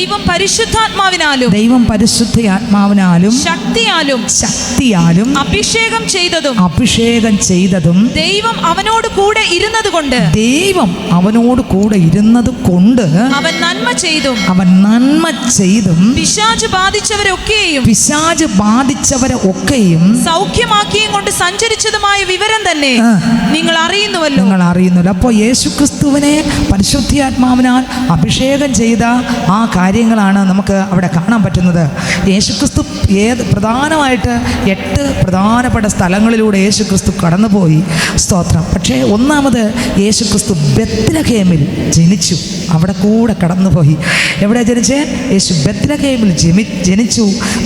ദൈവം പരിശുദ്ധാത്മാവിനാലും ശക്തിയാലും അഭിഷേകം ചെയ്തതും ദൈവം അവനോട് കൂടെ ഇരുന്നത് കൊണ്ട് അവൻ നന്മ ചെയ്തും പിശാച് ബാധിച്ചവരെ ഒക്കെയും സൗഖ്യമാക്കിയും കൊണ്ട് സഞ്ചരിച്ചതുമായ വിവരം തന്നെ നിങ്ങൾ അറിയുന്നുവല്ലോ. അപ്പോൾ യേശുക്രിസ്തുവിനെ പരിശുദ്ധാത്മാവിനാൽ അഭിഷേകം ചെയ്ത ആ കാര്യങ്ങളാണ് നമുക്ക് അവിടെ കാണാൻ പറ്റുന്നത്. യേശുക്രിസ്തു പ്രധാനമായിട്ട് 8 പ്രധാനപ്പെട്ട സ്ഥലങ്ങളിലൂടെ യേശുക്രിസ്തു കടന്നുപോയി. സ്തോത്രം. പക്ഷേ ഒന്നാമത് യേശുക്രിസ്തു ബെത്ലഹേമിൽ ജനിച്ചു, അവിടെ കൂടെ കടന്നുപോയി. എവിടെ ജനിച്ചേ? യേശു ബെത്ലഹേമിൽ ജനിച്ചു,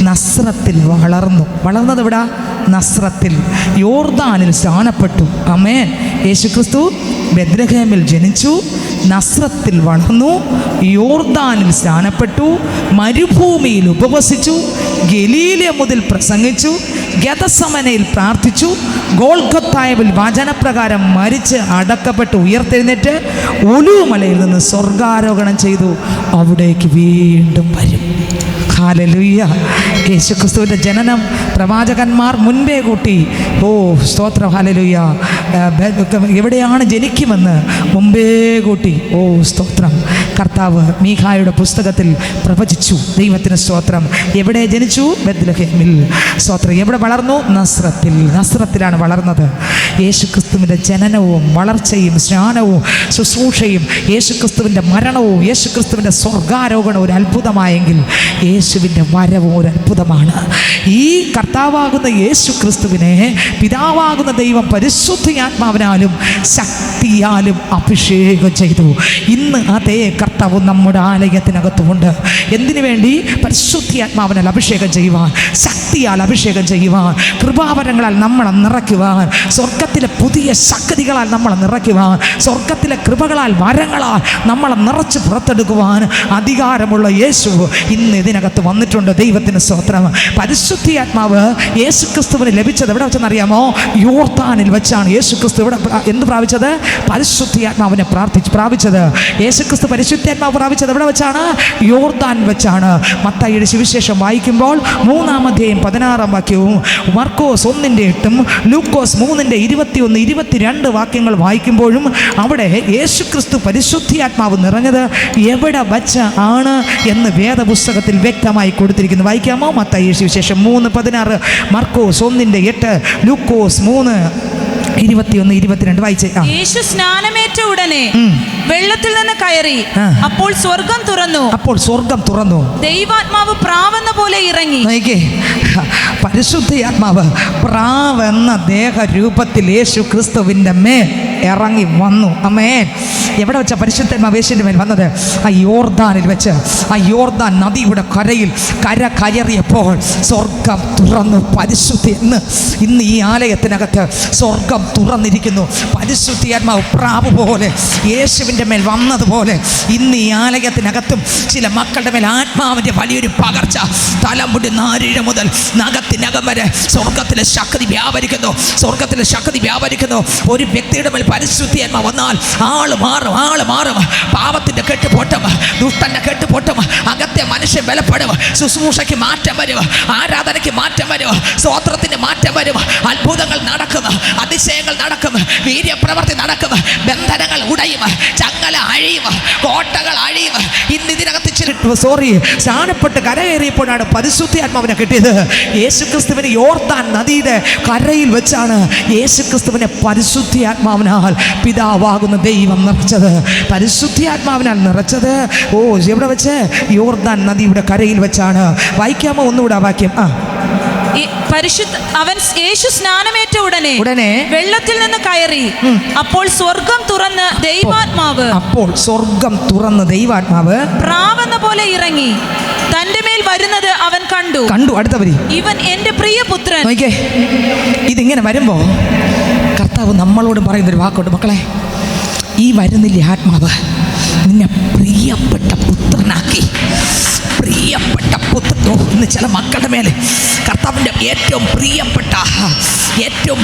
നസ്രത്തിൽ വളർന്നത് എവിടെ? നസ്രത്തിൽ. യോർദാനിൽ സ്നാനപ്പെട്ടു. ആമേൻ. യേശുക്രിസ്തു ബെത്ലഹേമിൽ ജനിച്ചു, നസ്രത്തിൽ വളർന്നു, യോർദാനിൽ സ്നാനപ്പെട്ടു, മരുഭൂമിയിൽ ഉപവസിച്ചു, ഗലീല മുതൽ പ്രസംഗിച്ചു, ഗെത്സമനയിൽ പ്രാർത്ഥിച്ചു, ഗോൽഗൊഥായിൽ വചനപ്രകാരം മരിച്ച് അടക്കപ്പെട്ട് ഉയർത്തെഴുന്നേറ്റ് ഒലിവുമലയിൽ നിന്ന് സ്വർഗാരോഹണം ചെയ്തു. അവിടേക്ക് വീണ്ടും വരും. ഹല്ലേലൂയ. യേശുക്രിസ്തുവിൻ്റെ ജനനം പ്രവാചകന്മാർ മുൻപേ കൂട്ടി. സ്തോത്രം. ഹല്ലേലൂയ. എവിടെയാണ് ജനിക്കുമെന്ന് മുമ്പേ കൂട്ടി. സ്തോത്രം. കർത്താവ് മീഖായുടെ പുസ്തകത്തിൽ പ്രവചിച്ചു. ദൈവത്തിന് സ്തോത്രം. എവിടെ ജനിച്ചു? ബെത്ലഹേമിൽ. സ്തോത്രം. എവിടെ വളർന്നു? നസ്രത്തിലാണ് വളർന്നത്. യേശുക്രിസ്തുവിൻ്റെ ജനനവും വളർച്ചയും സ്നാനവും ശുശ്രൂഷയും യേശുക്രിസ്തുവിൻ്റെ മരണവും യേശുക്രിസ്തുവിൻ്റെ സ്വർഗാരോഹണവും ഒരു അത്ഭുതമായെങ്കിൽ യേശുവിൻ്റെ വരവും ഒരു അത്ഭുതമാണ്. ഈ കർത്താവാകുന്ന യേശുക്രിസ്തുവിനെ പിതാവാകുന്ന ദൈവം പരിശുദ്ധാത്മാവിനാലും ശക്തിയാലും അഭിഷേകം ചെയ്തു. ഇന്ന് അതേ കർത്താവ് നമ്മുടെ ആലയത്തിനകത്തുമുണ്ട്. എന്തിനു വേണ്ടി? പരിശുദ്ധാത്മാവിനാൽ അഭിഷേകം ചെയ്യുവാൻ, ശക്തിയാൽ അഭിഷേകം ചെയ്യുവാൻ, കൃപാവരങ്ങളാൽ നമ്മളെ നിറയ്ക്കുവാൻ, സ്വർഗത്തിലെ പുതിയ ശക്തികളാൽ നമ്മളെ നിറയ്ക്കുവാൻ, സ്വർഗത്തിലെ കൃപകളാൽ വരങ്ങളാൽ നമ്മളെ നിറച്ച് പുറത്തെടുക്കുവാൻ അധികാരമുള്ള യേശു ഇന്ന് ഇതിനകത്ത് വന്നിട്ടുണ്ട്. ദൈവത്തിന് സ്തോത്രം. പരിശുദ്ധാത്മാവ് യേശുക്രിസ്തുവിന് ലഭിച്ചത് എവിടെ വെച്ചെന്നറിയാമോ? യോർദാനിൽ വെച്ചാണ്. യേശുക്രിസ്തു ഇവിടെ എന്ത് പ്രാപിച്ചത്? പരിശുദ്ധാത്മാവിനെ പ്രാപിച്ചത്. യേശുക്രിസ്തു പരിശുദ്ധാത്മാവ് പ്രാപിച്ചത് എവിടെ വെച്ചാണ്? യോർദാൻ വെച്ചാണ്. മത്തായിയുടെ സുവിശേഷം വായിക്കുമ്പോൾ 3-ാം അധ്യായം 16-ാം വാക്യവും മർക്കോസ് 1:8 ലൂക്കോസ് 3:21-22 വാക്യങ്ങൾ വായിക്കുമ്പോഴും അവിടെ യേശുക്രിസ്തു പരിശുദ്ധാത്മാവ് നിറഞ്ഞത് എവിടെ വച്ച് ആണ് എന്ന് വേദപുസ്തകത്തിൽ വ്യക്തമായി കൊടുത്തിരിക്കുന്നു. വായിക്കാമോ? മത്തായി സുവിശേഷം 3:16, മർക്കോസ് 1:8, ലൂക്കോസ് 3:21-22 വായിച്ചേ. യേശു സ്നാനമേറ്റ ഉടനെ വെള്ളത്തിൽ നിന്ന് കയറി. അപ്പോൾ സ്വർഗം തുറന്നു. ദൈവാത്മാവ് പ്രാവെന്ന പോലെ ഇറങ്ങി. പരിശുദ്ധാത്മാവ് പ്രാവെന്ന ദേഹരൂപത്തിൽ യേശു ക്രിസ്തുവിൻ്റെ മേൽ ഇറങ്ങി വന്നു. ആമേൻ. എവിടെ വെച്ചാ പരിശുദ്ധാത്മാവ് യേശുവിൻ്റെ മേൽ വന്നത്? ആ യോർദാനിൽ വെച്ച്. ആ യോർദാൻ നദിയുടെ കരയിൽ കയറിയപ്പോൾ സ്വർഗം തുറന്നു. ഇന്ന് ഈ ആലയത്തിനകത്ത് സ്വർഗം തുറന്നിരിക്കുന്നു. പരിശുദ്ധാത്മാവ് പ്രാവ് പോലെ യേശുവിൻ്റെ മേൽ വന്നതുപോലെ ഇന്ന് ഈ ആലയത്തിനകത്തും ചില മക്കളുടെ മേൽ ആത്മാവിൻ്റെ വലിയൊരു പകർച്ച. തലമുടി നാരിഴ മുതൽ നഖത്തിനകം വരെ സ്വർഗത്തിലെ ശക്തി വ്യാപരിക്കുന്നു. ഒരു വ്യക്തിയുടെ മേൽ പരിശുദ്ധാത്മാവ് വന്നാൽ ആള് മാറും. പാപത്തിൻ്റെ കെട്ട് പൊട്ടും, ദുഷ്ടന്റെ കെട്ട് പൊട്ടും, അകത്തെ മനുഷ്യൻ ബലപ്പെടും, ശുശ്രൂഷയ്ക്ക് മാറ്റം വരും, ആരാധനയ്ക്ക് മാറ്റം വരും, സ്തോത്രത്തിന് മാറ്റം വരും, അത്ഭുതങ്ങൾ നടക്കും, അതിശയങ്ങൾ നടക്കും, വീര്യപ്രവർത്തി നടക്കും, ബന്ധനങ്ങൾ ഉടയും, ചങ്ങല അഴിയും, കോട്ടകൾ അഴിയും. ഇന്ന് ഇതിനകത്ത് സ്നാനപ്പെട്ട് കരകയറിയപ്പോഴാണ് പരിശുദ്ധാത്മാവിനെ കിട്ടിയത്. യേശുക്രിസ്തുവിനെ യോർദാൻ നദിയുടെ കരയിൽ വെച്ചാണ് യേശുക്രിസ്തുവിനെ പരിശുദ്ധാത്മാവിനാൽ പിതാവാകുന്ന ദൈവം നിറച്ചത്. പരിശുദ്ധാത്മാവിനാൽ നിറച്ചത് എവിടെ വെച്ച്? യോർദാൻ നദിയുടെ കരയിൽ വെച്ചാണ്. വായിക്കാമോ ഒന്നുകൂടെ വാക്യം? യേശു സ്നാനമേറ്റ ഉടനെ വെള്ളത്തിൽ നിന്ന് കയറി. അപ്പോൾ സ്വർഗം തുറന്ന് ദൈവാത്മാവ് പ്രാവെന്ന പോലെ ഇറങ്ങി തന്റെ മേൽ വരുന്നത് അവൻ കണ്ടു. അടുത്ത വരി, ഇവൻ എന്റെ പ്രിയപുത്രൻ. ഇതിങ്ങനെ വരുമ്പോ കർത്താവ് നമ്മളോട് പറയുന്നൊരു വാക്കുണ്ട്. മക്കളെ, ഈ വരുന്നില്ലേ ആത്മാവ്, നിന്നെ പ്രിയപ്പെട്ട പുത്രനാക്കി, പ്രിയപ്പെട്ട ഇന്ന് ചില മക്കളുടെ മേലെ കർത്താവിൻ്റെ ഏറ്റവും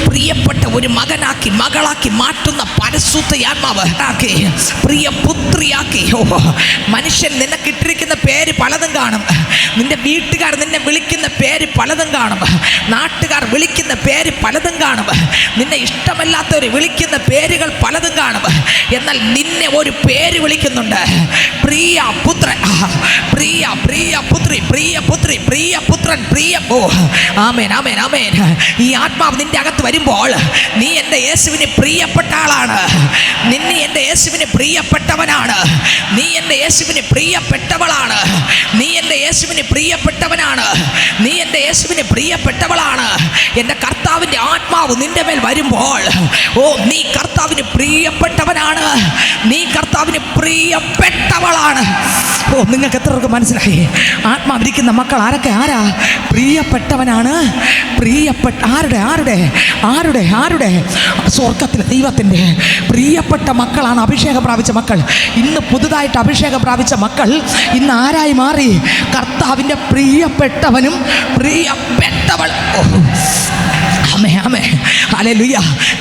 പ്രിയപ്പെട്ട ഒരു മകനാക്കി മകളാക്കി മാറ്റുന്ന പരിശുദ്ധ ആത്മാവ് ആക്കി, പ്രിയ പുത്രിയാക്കി. മനുഷ്യൻ നിനക്കിട്ടിരിക്കുന്ന പേര് പലതും കാണും. നിന്റെ വീട്ടുകാർ നിന്നെ വിളിക്കുന്ന പേര് പലതും കാണും. നാട്ടുകാർ വിളിക്കുന്ന പേര് പലതും കാണും. നിന്നെ ഇഷ്ടമല്ലാത്തവർ വിളിക്കുന്ന പേരുകൾ പലതും കാണും. എന്നാൽ നിന്നെ ഒരു പേര് വിളിക്കുന്നുണ്ട്, പ്രിയ പുത്രൻ, പ്രിയ പുത്രി, പ്രിയ പുത്രി, പ്രിയ പുത്രൻ, പ്രിയ. ആമേൻ, ആമേൻ, ആമേൻ. ഈ ആത്മാവ് നിന്റെ അകത്ത് വരുമ്പോൾ നീ എൻ്റെ യേശുവിന് പ്രിയപ്പെട്ട ആളാണ്. നിന്നെ എൻ്റെ യേശുവിന് പ്രിയപ്പെട്ടവനാണ്. നീ എൻ്റെ യേശുവിന് പ്രിയപ്പെട്ടവളാണ്. നീ എൻ്റെ യേശുവിന് പ്രിയപ്പെട്ടവനാണ്. നീ എൻ്റെ യേശുവിന് പ്രിയപ്പെട്ടവളാണ്. എൻ്റെ കർത്താവിൻ്റെ ആത്മാവ് നിന്റെ മേൽ വരുമ്പോൾ, നീ കർത്താവിന് പ്രിയപ്പെട്ടവനാണ്. നീ കർത്താവിന് പ്രിയപ്പെട്ടവളാണ്. നിങ്ങൾക്ക് എത്ര പേർക്ക് മനസ്സിലായി? ആത്മാവിരിക്കുന്ന മക്കൾ ആരാ? പ്രിയപ്പെട്ടവനാണ്. ആരുടെ? സ്വർഗത്തിലെ ദൈവത്തിൻ്റെ പ്രിയപ്പെട്ട മക്കളാണ് അഭിഷേകം പ്രാപിച്ച മക്കൾ. ഇന്ന് പുതുതായിട്ട് അഭിഷേകം പ്രാപിച്ച മക്കൾ ഇന്ന് ആരായി മാറി? കർത്താവിൻ്റെ പ്രിയപ്പെട്ടവനും പ്രിയപ്പെട്ടവൾ. ഹല്ലേലൂയ.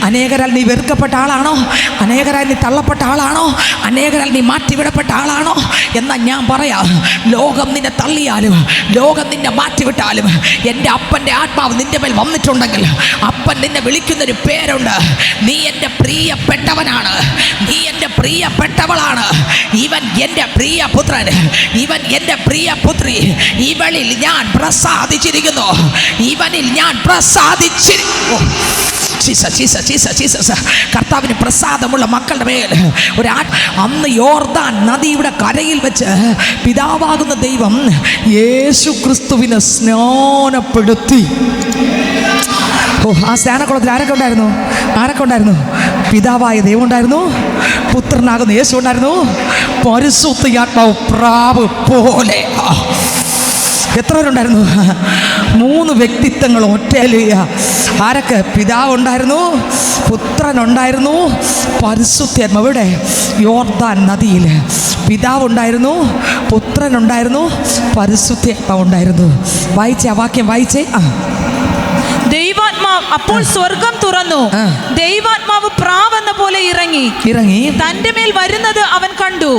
അനേകരാൽ നീ വെറുക്കപ്പെട്ട ആളാണോ? അനേകരാൽ നീ തള്ളപ്പെട്ട ആളാണോ? അനേകരാൽ നീ മാറ്റിവിടപ്പെട്ട ആളാണോ? എന്നാൽ ഞാൻ പറയാം, ലോകം നിന്നെ തള്ളിയാലും ലോകം നിന്നെ മാറ്റിവിട്ടാലും എൻ്റെ അപ്പൻ്റെ ആത്മാവ് നിന്റെ മേൽ വന്നിട്ടുണ്ടെങ്കിൽ അപ്പൻ നിന്നെ വിളിക്കുന്നൊരു പേരുണ്ട്. നീ എൻ്റെ പ്രിയപ്പെട്ടവനാണ്. നീ എൻ്റെ പ്രിയപ്പെട്ടവളാണ്. ഇവൻ എൻ്റെ പ്രിയ പുത്രൻ, ഇവൻ എൻ്റെ പ്രിയ പുത്രി. ഇവളിൽ ഞാൻ പ്രസാദിച്ചിരിക്കുന്നു. ഇവനിൽ ഞാൻ പ്രസാദിച്ചിരിക്കുന്നു. കർത്താവിന് പ്രസാദമുള്ള മക്കളുടെ മേൽ അന്ന് യോർദാൻ നദിയുടെ കരയിൽ വെച്ച് പിതാവാകുന്ന ദൈവം യേശു ക്രിസ്തുവിനെ സ്നാനപ്പെടുത്തി. ആ സ്നാനക്കുളത്തിൽ ആരൊക്കെ ഉണ്ടായിരുന്നു? പിതാവായ ദൈവം ഉണ്ടായിരുന്നു, പുത്രനാകുന്ന യേശു ഉണ്ടായിരുന്നു, പരിശുദ്ധ ആത്മാവ് പ്രാവ് പോലെ. എത്ര പേരുണ്ടായിരുന്നു? 3 വ്യക്തിത്വങ്ങൾ ഒറ്റയിലില്ല. ആരൊക്കെ? പിതാവുണ്ടായിരുന്നു, പുത്രനുണ്ടായിരുന്നു, പരിശുദ്ധാത്മാവ്. ഇവിടെ യോർദാൻ നദിയിൽ പിതാവുണ്ടായിരുന്നു, പുത്രനുണ്ടായിരുന്നു, പരിശുദ്ധാത്മാവ് ഉണ്ടായിരുന്നു. വായിച്ചേ, ആ വാക്യം വായിച്ചേ. ദൈവാത്മാവ് അപ്പോൾ സ്വർഗം തുറന്നു. ദൈവാത്മാവ് പ്രാവെന്ന പോലെ ഇറങ്ങി തന്റെ മേൽ വരുന്നത് അവൻ കണ്ടു.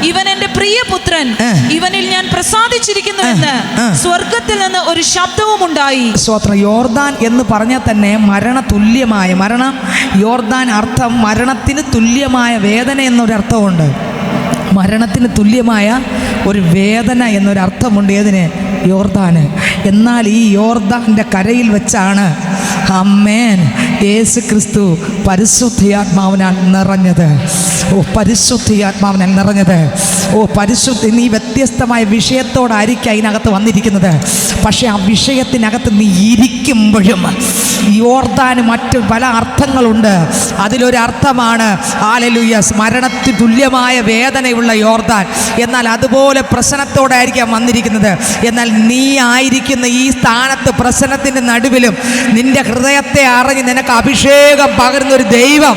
ഇവൻ എന്റെ പ്രിയപുത്രൻ, ഇവനിൽ ഞാൻ പ്രസാദിച്ചിരിക്കുന്നു എന്ന് സ്വർഗത്തിൽ നിന്ന് ഒരു ശബ്ദവും ഉണ്ടായി. സ്തോത്രം. യോർദാൻ എന്ന് പറഞ്ഞാൽ തന്നെ യോർദാൻ അർത്ഥം മരണത്തിന് തുല്യമായ വേദന എന്നൊരർത്ഥമുണ്ട്. മരണത്തിന് തുല്യമായ ഒരു വേദന എന്നൊരർത്ഥമുണ്ട്. ഏതിന്? യോർദാന്. എന്നാൽ ഈ യോർദാൻ്റെ കരയിൽ വെച്ചാണ് ആമേൻ യേശു ക്രിസ്തു പരിശുദ്ധാത്മാവിനാൽ നിറഞ്ഞത്. പരിശുദ്ധാത്മാവിനാൽ നിറഞ്ഞത്. നീ വ്യത്യസ്തമായ വിഷയത്തോടായിരിക്കും അതിനകത്ത് വന്നിരിക്കുന്നത്. പക്ഷെ ആ വിഷയത്തിനകത്ത് നീ ഇരിക്കുമ്പോഴും യോർദാന് മറ്റു പല അർത്ഥങ്ങളുണ്ട്. അതിലൊരർത്ഥമാണ് ഹല്ലേലൂയ മരണത്തിന് തുല്യമായ വേദനയുള്ള യോർദാൻ. എന്നാൽ അതുപോലെ പ്രശ്നത്തോടായിരിക്കാം വന്നിരിക്കുന്നത്. എന്നാൽ നീ ആയിരിക്കുന്ന ഈ സ്ഥാനത്ത് പ്രശ്നത്തിൻ്റെ നടുവിലും നിന്റെ ഹൃദയത്തെ അറിഞ്ഞ് നിനക്ക് അഭിഷേകം പകരുന്നൊരു ദൈവം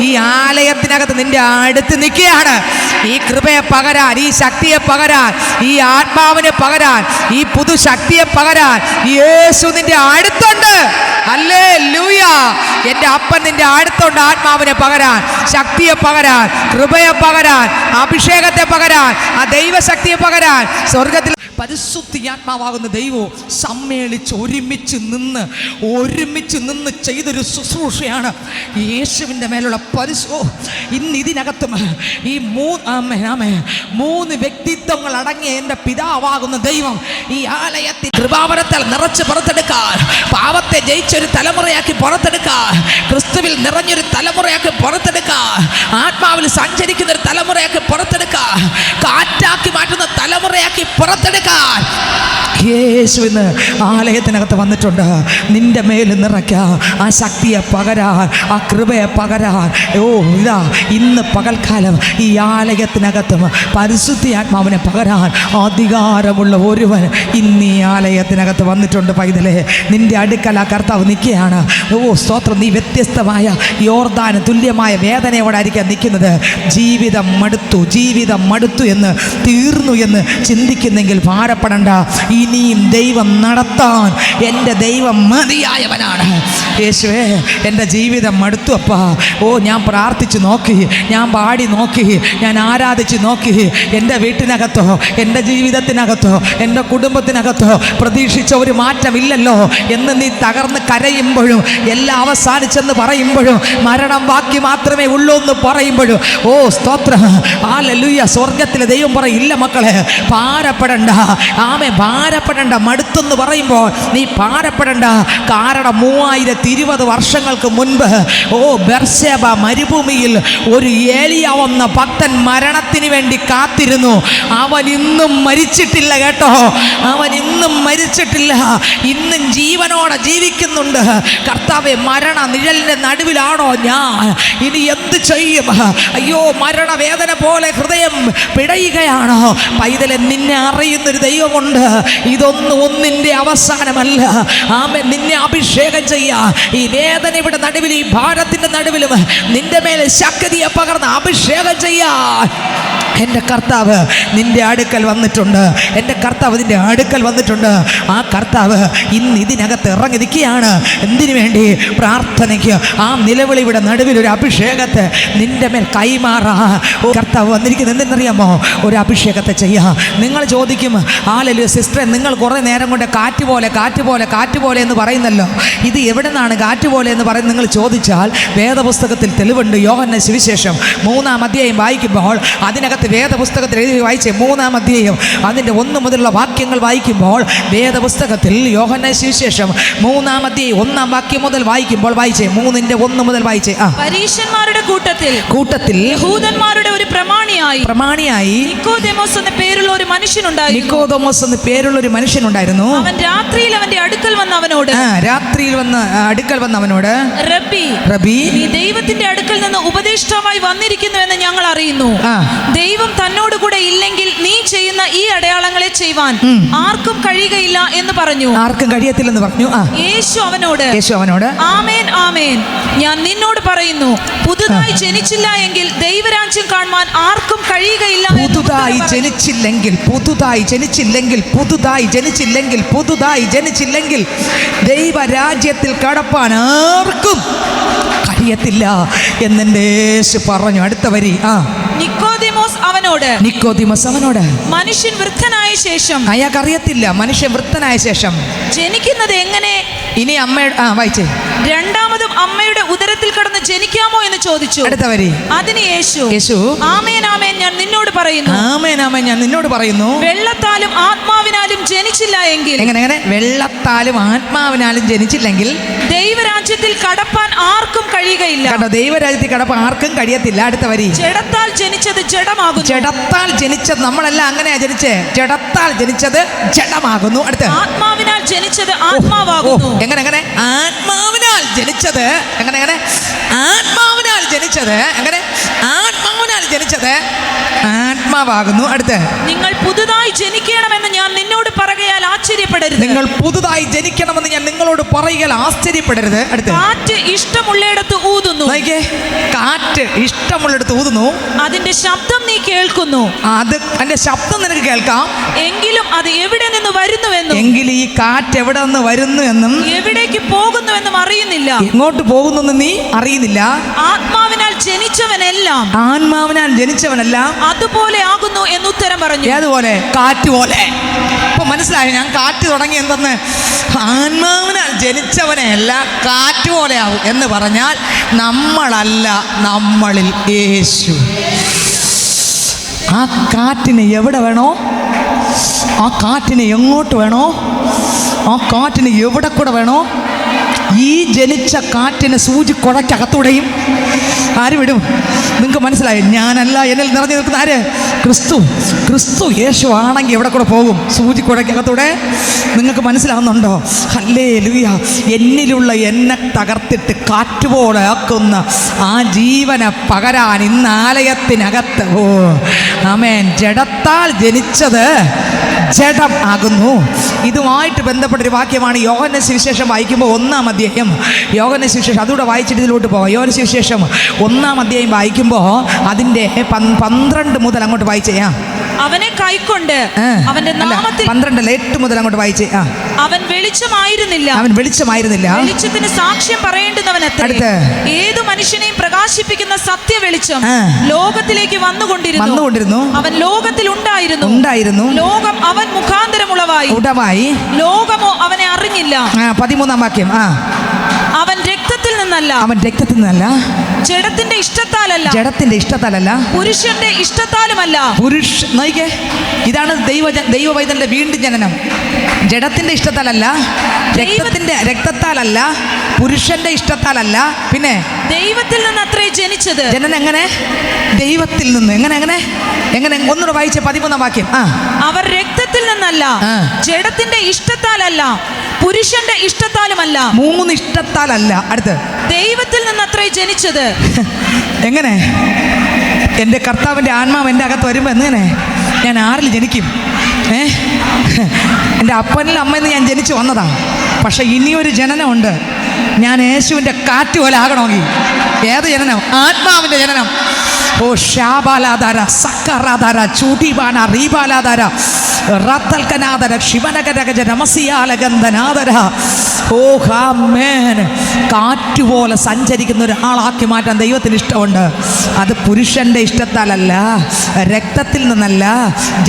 ഈ ആലയത്തിനകത്ത് നിന്റെ അടുത്ത് നിൽക്കുകയാണ്. ഈ കൃപയെ പകരാൻ, ഈ ശക്തിയെ പകരാൻ, ഈ ആത്മാവിനെ പകരാൻ, ഈ പുതുശക്തിയെ പകരാൻ യേശു നിന്റെ അടുത്തുണ്ട്. ഹല്ലേലൂയ. എൻ്റെ അപ്പൻ നിന്റെ അടുത്തുണ്ട്. ആത്മാവിനെ പകരാൻ, ശക്തിയെ പകരാൻ, കൃപയെ പകരാൻ, അഭിഷേകത്തെ പകരാൻ, ആ ദൈവശക്തിയെ പകരാൻ സ്വർഗത്തിൽ പരിശുദ്ധാത്മാവാകുന്ന ദൈവവും സമ്മേളിച്ച് ഒരുമിച്ച് നിന്ന് ചെയ്തൊരു ശുശ്രൂഷയാണ് യേശുവിൻ്റെ മേലുള്ള ഇന്ന് ഇതിനകത്തും ഈ 3 വ്യക്തിത്വങ്ങൾ അടങ്ങിയ എൻ്റെ പിതാവാകുന്ന ദൈവം ഈ ആലയത്തിൽ കൃപാവരത്താൽ നിറച്ച് പുറത്തെടുക്കാൻ, പാവത്തെ ജയിച്ചൊരു തലമുറയാക്കി പുറത്തെടുക്കാൻ, ക്രിസ്തുവിൽ നിറഞ്ഞൊരു തലമുറയാക്കി പുറത്തെടുക്കാൻ, ആത്മാവിൽ സഞ്ചരിക്കുന്ന ഒരു തലമുറയാക്കി പുറത്തെടുക്കാൻ, കാറ്റാക്കി മാറ്റുന്ന തലമുറയാക്കി പുറത്തെടുക്കാൻ യേശു ഇന്ന് ആലയത്തിനകത്ത് വന്നിട്ടുണ്ട്. നിന്റെ മേൽ നിറയ്ക്കാൻ, ആ ശക്തിയെ പകരാൻ, ആ കൃപയെ പകരാൻ. ഇതാ ഇന്ന് പകൽക്കാലം ഈ ആലയത്തിനകത്തും പരിശുദ്ധാത്മാവിനെ പകരാൻ അധികാരമുള്ള ഒരുവൻ ഇന്ന് ഈ ആലയത്തിനകത്ത് വന്നിട്ടുണ്ട്. പൈതലേ, നിന്റെ അടുക്കൽ ആ കർത്താവ് നിൽക്കുകയാണ്. സ്തോത്രം. നീ വ്യത്യസ്തമായ യോർദാന് തുല്യമായ വേദനയോടായിരിക്കാം നിൽക്കുന്നത്. ജീവിതം മടുത്തു എന്ന് തീർന്നു എന്ന് ചിന്തിക്കുന്നെങ്കിൽ ഭാരപ്പെടണ്ട. ഇനിയും ദൈവം നടത്താൻ എൻ്റെ ദൈവം മതിയായവനാണ്. യേശുവേ, എൻ്റെ ജീവിതം മടുത്തു അപ്പാ. ഓ, ഞാൻ പ്രാർത്ഥിച്ചു നോക്കി, ഞാൻ പാടി നോക്കി, ഞാൻ ആരാധിച്ച് നോക്കി. എൻ്റെ വീട്ടിനകത്തോ, എൻ്റെ ജീവിതത്തിനകത്തോ, എൻ്റെ കുടുംബത്തിനകത്തോ പ്രതീക്ഷിച്ച ഒരു മാറ്റമില്ലല്ലോ എന്ന് നീ തകർന്ന് കരയുമ്പോഴും, എല്ലാം അവസാനിച്ചെന്ന് പറയുമ്പോഴും, മരണം ബാക്കി മാത്രമേ ഉള്ളൂ എന്ന് പറയുമ്പോഴും, ഓ സ്തോത്രം, ഹല്ലേലൂയ. സ്വർഗത്തിലെ ദൈവം പറയും, ഇല്ല മക്കളെ, ഭാരപ്പെടണ്ട. ആമേ, ഭാരപ്പെടണ്ട. മടുത്തെന്ന് പറയുമ്പോൾ നീ ഭാരപ്പെടണ്ട. കാരണം 3020 വർഷങ്ങൾക്ക് മുൻപ് ബെർശേബ മരുഭൂമിയിൽ ഒരു ഏലിയാവെന്ന ഭക്തൻ മരണത്തിന് വേണ്ടി കാത്തിരുന്നു. അവൻ ഇന്നും മരിച്ചിട്ടില്ല കേട്ടോ. അവൻ ഇന്നും മരിച്ചിട്ടില്ല. ഇന്നും ജീവനോടെ ജീവിക്കുന്നുണ്ട്. കർത്താവേ, മരണ നിഴലിൻ്റെ നടുവിലാണോ ഞാൻ? ഇനി എന്ത് ചെയ്യും? അയ്യോ, മരണവേദന പോലെ ഹൃദയം പിടയുകയാണോ? പൈതലെ, നിന്നെ അറിയുന്നൊരു ദൈവമുണ്ട്. ഒന്നിൻ്റെ അവസാനമല്ല. ആമേൻ. നിന്നെ അഭിഷേകം ചെയ്യാ. ഈ വേദനയുടെ നടുവിൽ, ഈ ഭാരത്തിൻ്റെ നടുവിലും നിന്റെ മേലെ ശക്തിയെ പകർന്ന് അഭിഷേകം ചെയ്യാ. എൻ്റെ കർത്താവ് നിന്റെ അടുക്കൽ വന്നിട്ടുണ്ട്. എൻ്റെ കർത്താവ് നിന്റെ അടുക്കൽ വന്നിട്ടുണ്ട്. ആ കർത്താവ് ഇന്ന് ഇതിനകത്ത് ഇറങ്ങി നിൽക്കുകയാണ്. എന്തിനു വേണ്ടി? പ്രാർത്ഥനയ്ക്ക്. ആ നിലവിളിയുടെ നടുവിൽ ഒരു അഭിഷേകത്തെ നിന്റെ മേൽ കൈമാറാ. കർത്താവ് വന്നിരിക്കുന്നത് എന്തെന്നറിയാമോ? ഒരു അഭിഷേകത്തെ ചെയ്യാം. നിങ്ങൾ ചോദിക്കും, ഹല്ലേലൂയ സിസ്റ്ററെ, നിങ്ങൾ കുറേ നേരം കൊണ്ട് കാറ്റ് പോലെ കാറ്റ് പോലെ കാറ്റ് പോലെ എന്ന് പറയുന്നല്ലോ, ഇത് എവിടെ നിന്നാണ് കാറ്റ് പോലെ എന്ന് പറയുന്നത് നിങ്ങൾ ചോദിച്ചാൽ, വേദപുസ്തകത്തിൽ തെളിവുണ്ട്. യോഹന്നാന്റെ സുവിശേഷം 3-ാം അധ്യായം വായിക്കുമ്പോൾ, അതിനകത്ത് വേദപുസ്തകത്തിൽ എഴുതി വായിച്ചേ 3-ാം അധ്യായം അതിൻ്റെ 1 മുതലുള്ള വാക്യങ്ങൾ വായിക്കുമ്പോൾ, വേദപുസ്തകത്തിൽ യോഹന്നാന്റെ സുവിശേഷം 3-ാം അധ്യായം 1-ാം വാക്യം മുതൽ വായിക്കുമ്പോൾ, വായിച്ചേ 3-ന്റെ 1 മുതൽ വായിച്ചേ. പരീശന്മാരുടെ കൂട്ടത്തിൽ യഹൂദന്മാരുടെ ഒരു പ്രമാണിയായി നിക്കോദെമോസ് എന്ന പേരുള്ള ഒരു മനുഷ്യനുണ്ടായിരുന്നു. അവൻ രാത്രിയിൽ അവന്റെ അടുക്കൽ വന്ന് അവനോട് റബ്ബി, നീ ദൈവത്തിന്റെ അടുക്കൽ നിന്ന് ഉപദേഷ്ടാവായി വന്നിരിക്കുന്നു എന്ന് ഞങ്ങൾ അറിയുന്നു. ദൈവം തന്നോട് കൂടെ ഇല്ലെങ്കിൽ നീ ചെയ്യുന്ന ഈ അടയാളങ്ങളെ ചെയ്യുവാൻ ആർക്കും കഴിയുകയില്ല എന്ന് പറഞ്ഞു. ആർക്കും കഴിയത്തില്ലെന്ന് പറഞ്ഞു. യേശു അവനോട് ആമേൻ ആമേൻ, ഞാൻ നിന്നോട് പറയുന്നു, പുതുതായി ജനിച്ചില്ല എങ്കിൽ ദൈവരാജ്യം കാണുവാൻ ആർക്കും കഴിയുകയില്ല. പുതുതായി ജനിച്ചില്ലെങ്കിൽ ദൈവരാജ്യത്തിൽ കടപ്പാൻ ആർക്കും കഴിയത്തില്ല എന്നെന്റെ യേശു പറഞ്ഞു. അടുത്ത വരി. നിക്കോദിമോസ് അവനോട് മനുഷ്യൻ വൃദ്ധനായ ശേഷം, അയാൾക്കറിയത്തില്ല മനുഷ്യൻ വൃദ്ധനായ ശേഷം ജനിക്കുന്നത് എങ്ങനെ? ഇനി വായിച്ചേ. രണ്ടാമതും അമ്മയുടെ ഉദരത്തിൽ കിടന്ന് ജനിക്കാമോ എന്ന് ചോദിച്ചു. അടുത്ത വരി. അതിന് യേശു ആമേൻ ആമേൻ, ഞാൻ നിന്നോട് പറയുന്നു, വെള്ളത്താലും ആത്മാവിനാലും ജനിച്ചില്ല എങ്കിൽ. എങ്ങനെ? വെള്ളത്താലും ആത്മാവിനാലും ജനിച്ചില്ലെങ്കിൽ ദൈവരാജ്യത്തിൽ കടപ്പാൻ ആർക്കും കഴിയുകയില്ല. ദൈവരാജ്യത്തിൽ കടപ്പാൻ ആർക്കും കഴിയത്തില്ല. അടുത്ത വരി. ജഡത്താൽ ജനിച്ചത് ജഡമാകുന്നു. ജഡത്താൽ ജനിച്ചത്, നമ്മളെല്ലാം അങ്ങനെയാ ജനിച്ചേ. ജഡത്താൽ ജനിച്ചത് ജഡമാകുന്നു. അടുത്ത. ആത്മാവിനാൽ ജനിച്ചത് ആത്മാവാകുന്നു. എങ്ങനെ? ആത്മാവിനാൽ ജനിച്ചത് ആത്മാവാകുന്നു. അടുത്ത്. നിങ്ങൾ പുതുതായി ജനിക്കണമെന്ന് ഞാൻ നിന്നോട് പറയുകയാൽ ആശ്ചര്യപ്പെടരുത്. ആശ്ചര്യപ്പെടരുത്. അടുത്ത്. കാറ്റ് ഇഷ്ടമുള്ളിടത്ത് ഊതുന്നു. കാറ്റ് ഇഷ്ടമുള്ളിടത്ത് ഊതുന്നു. അതിന്റെ ശബ്ദം നീ കേൾക്കുന്നു. അതിന്റെ ശബ്ദം നിനക്ക് കേൾക്കാം. എങ്കിലും അത് എവിടെ നിന്ന് വരുന്നുവെന്നും, ഈ കാറ്റ് എവിടെ നിന്ന് വരുന്നു എന്നും എവിടേക്ക് പോകുന്നുവെന്നും അറിയുന്നില്ല. എങ്ങോട്ട് പോകുന്നു നീ അറിയുന്നില്ല. ആത്മാവിനാൽ ജനിച്ചവനെല്ലാം അതുപോലെ ആകുന്നു എന്ന് ഉത്തരം പറഞ്ഞു. അതുപോലെ കാറ്റ് പോലെ. ഇപ്പൊ മനസ്സിലായി ഞാൻ കാറ്റ് തുടങ്ങി എന്തെന്ന്? ആത്മാവിനാൽ ജനിച്ചവനെയല്ല കാറ്റ് പോലെ ആവും എന്ന് പറഞ്ഞാൽ നമ്മളല്ല, നമ്മളിൽ യേശു. ആ കാറ്റിന് എവിടെ വേണോ, ആ കാറ്റിന് എങ്ങോട്ട് വേണോ, ആ കാറ്റിന് എവിടെ കൂടെ വേണോ, ഈ ജനിച്ച കാറ്റിന് സൂചി കുഴക്കകത്തൂടെയും ആര് വിടും? നിങ്ങൾക്ക് മനസ്സിലായി? ഞാനല്ല, എന്നിൽ നിറഞ്ഞു നിൽക്കുന്ന ആര്? ക്രിസ്തു യേശു ആണെങ്കിൽ എവിടെ കൂടെ പോകും? സൂചി കുഴക്കകത്തൂടെ. നിങ്ങൾക്ക് മനസ്സിലാവുന്നുണ്ടോ? ഹല്ലേലൂയ. എന്നിലുള്ള എന്നെ തകർത്തിട്ട് കാറ്റുപോലെ ആക്കുന്ന ആ ജീവനെ പകരാൻ ഇന്ന് ആലയത്തിനകത്ത് ആമേൻ ജഡത്താൽ ജനിച്ചത് ജഡം ആകുന്നു. ഇതുമായിട്ട് ബന്ധപ്പെട്ടൊരു വാക്യമാണ് യോഹന്നാന്റെ സുവിശേഷം വായിക്കുമ്പോൾ 1-ാം അധ്യായം. യോഹന്നാന്റെ സുവിശേഷം അതുകൂടെ വായിച്ചിട്ട് ഇതിലോട്ട് പോകാം. യോഹന്നാന്റെ സുവിശേഷം 1-ാം അധ്യായം വായിക്കുമ്പോൾ വായിക്കുമ്പോ അതിന്റെ 12 മുതൽ അങ്ങോട്ട് വായിച്ചേ. അവനെ കൈക്കൊണ്ട് അവന്റെ നാമത്തിൽ 12 8 മുതൽ അങ്ങോട്ട് വായിച്ചേ. അവൻ വെളിച്ചമായിരുന്നില്ല, വെളിച്ചത്തിന് സാക്ഷ്യം പറയേണ്ടുന്നവനത്രേ. ഏതു മനുഷ്യനെയും പ്രകാശിപ്പിക്കുന്ന സത്യ വെളിച്ചം ലോകത്തിലേക്ക് വന്നുകൊണ്ടിരുന്നു. അവൻ ലോകത്തിൽ ഉണ്ടായിരുന്നു, ലോകം അവൻ മുഖാന്തരം ഉളവായി, ലോകമോ അവനെ അറിഞ്ഞില്ല. 13-ാം വാക്യം. അവൻ രക്തത്തിൽ നിന്നല്ല, ജഡത്തിന്റെ ഇഷ്ടത്താലല്ല, പുരുഷന്റെ ഇഷ്ടത്താലുമല്ല. ഇതാണ് ദൈവവൈതന്റെ വീണ്ടും ജനനം. ജഡത്തിന്റെ ഇഷ്ടത്താലല്ല, രക്തത്താലല്ല, പുരുഷന്റെ ഇഷ്ടത്താലല്ല, പിന്നെ ദൈവത്തിൽ നിന്ന് അത്രേ ജനിച്ചത്. ജനനം എങ്ങനെ? ദൈവത്തിൽ നിന്ന്. എങ്ങനെ ഒന്നുകൂടെ വായിച്ച 13-ാം വാക്യം. അവർ രക്തത്തിൽ നിന്നല്ല, ജഡത്തിന്റെ ഇഷ്ടത്താലല്ല, പുരുഷന്റെ ഇഷ്ടത്താലുമല്ല. 3 ഇഷ്ടത്താലല്ല. അടുത്ത് ദൈവത്തിൽ നിന്ന് അത്രേ ജനിച്ചത്. എങ്ങനെ? എൻ്റെ കർത്താവിൻ്റെ ആത്മാവ് എൻ്റെ അകത്ത് വരുമ്പോൾ എങ്ങനെ ഞാൻ ആരിൽ ജനിക്കും? എൻ്റെ അപ്പനിലും അമ്മയിൽ ഞാൻ ജനിച്ചു വന്നതാണ്. പക്ഷെ ഇനിയൊരു ജനനമുണ്ട്. ഞാൻ യേശുവിൻ്റെ കാറ്റ് പോലെ ആകണമെങ്കിൽ. ഏത് ജനനം? ആത്മാവിൻ്റെ ജനനം. ഓ ഷാബാലാധാര സക്കറാധാര ചൂടിബാന റീബാലാധാര റത്തൽക്കനാദര ശിവനകരഗജ രമസിയാലഗന്ധനാദര. ഓ ഹാമേൻ. കാറ്റുപോലെ സഞ്ചരിക്കുന്ന ഒരാളാക്കി മാറ്റാൻ ദൈവത്തിന് ഇഷ്ടമുണ്ട്. അത് പുരുഷന്റെ ഇഷ്ടത്താലല്ല, രക്തത്തിൽ നിന്നല്ല,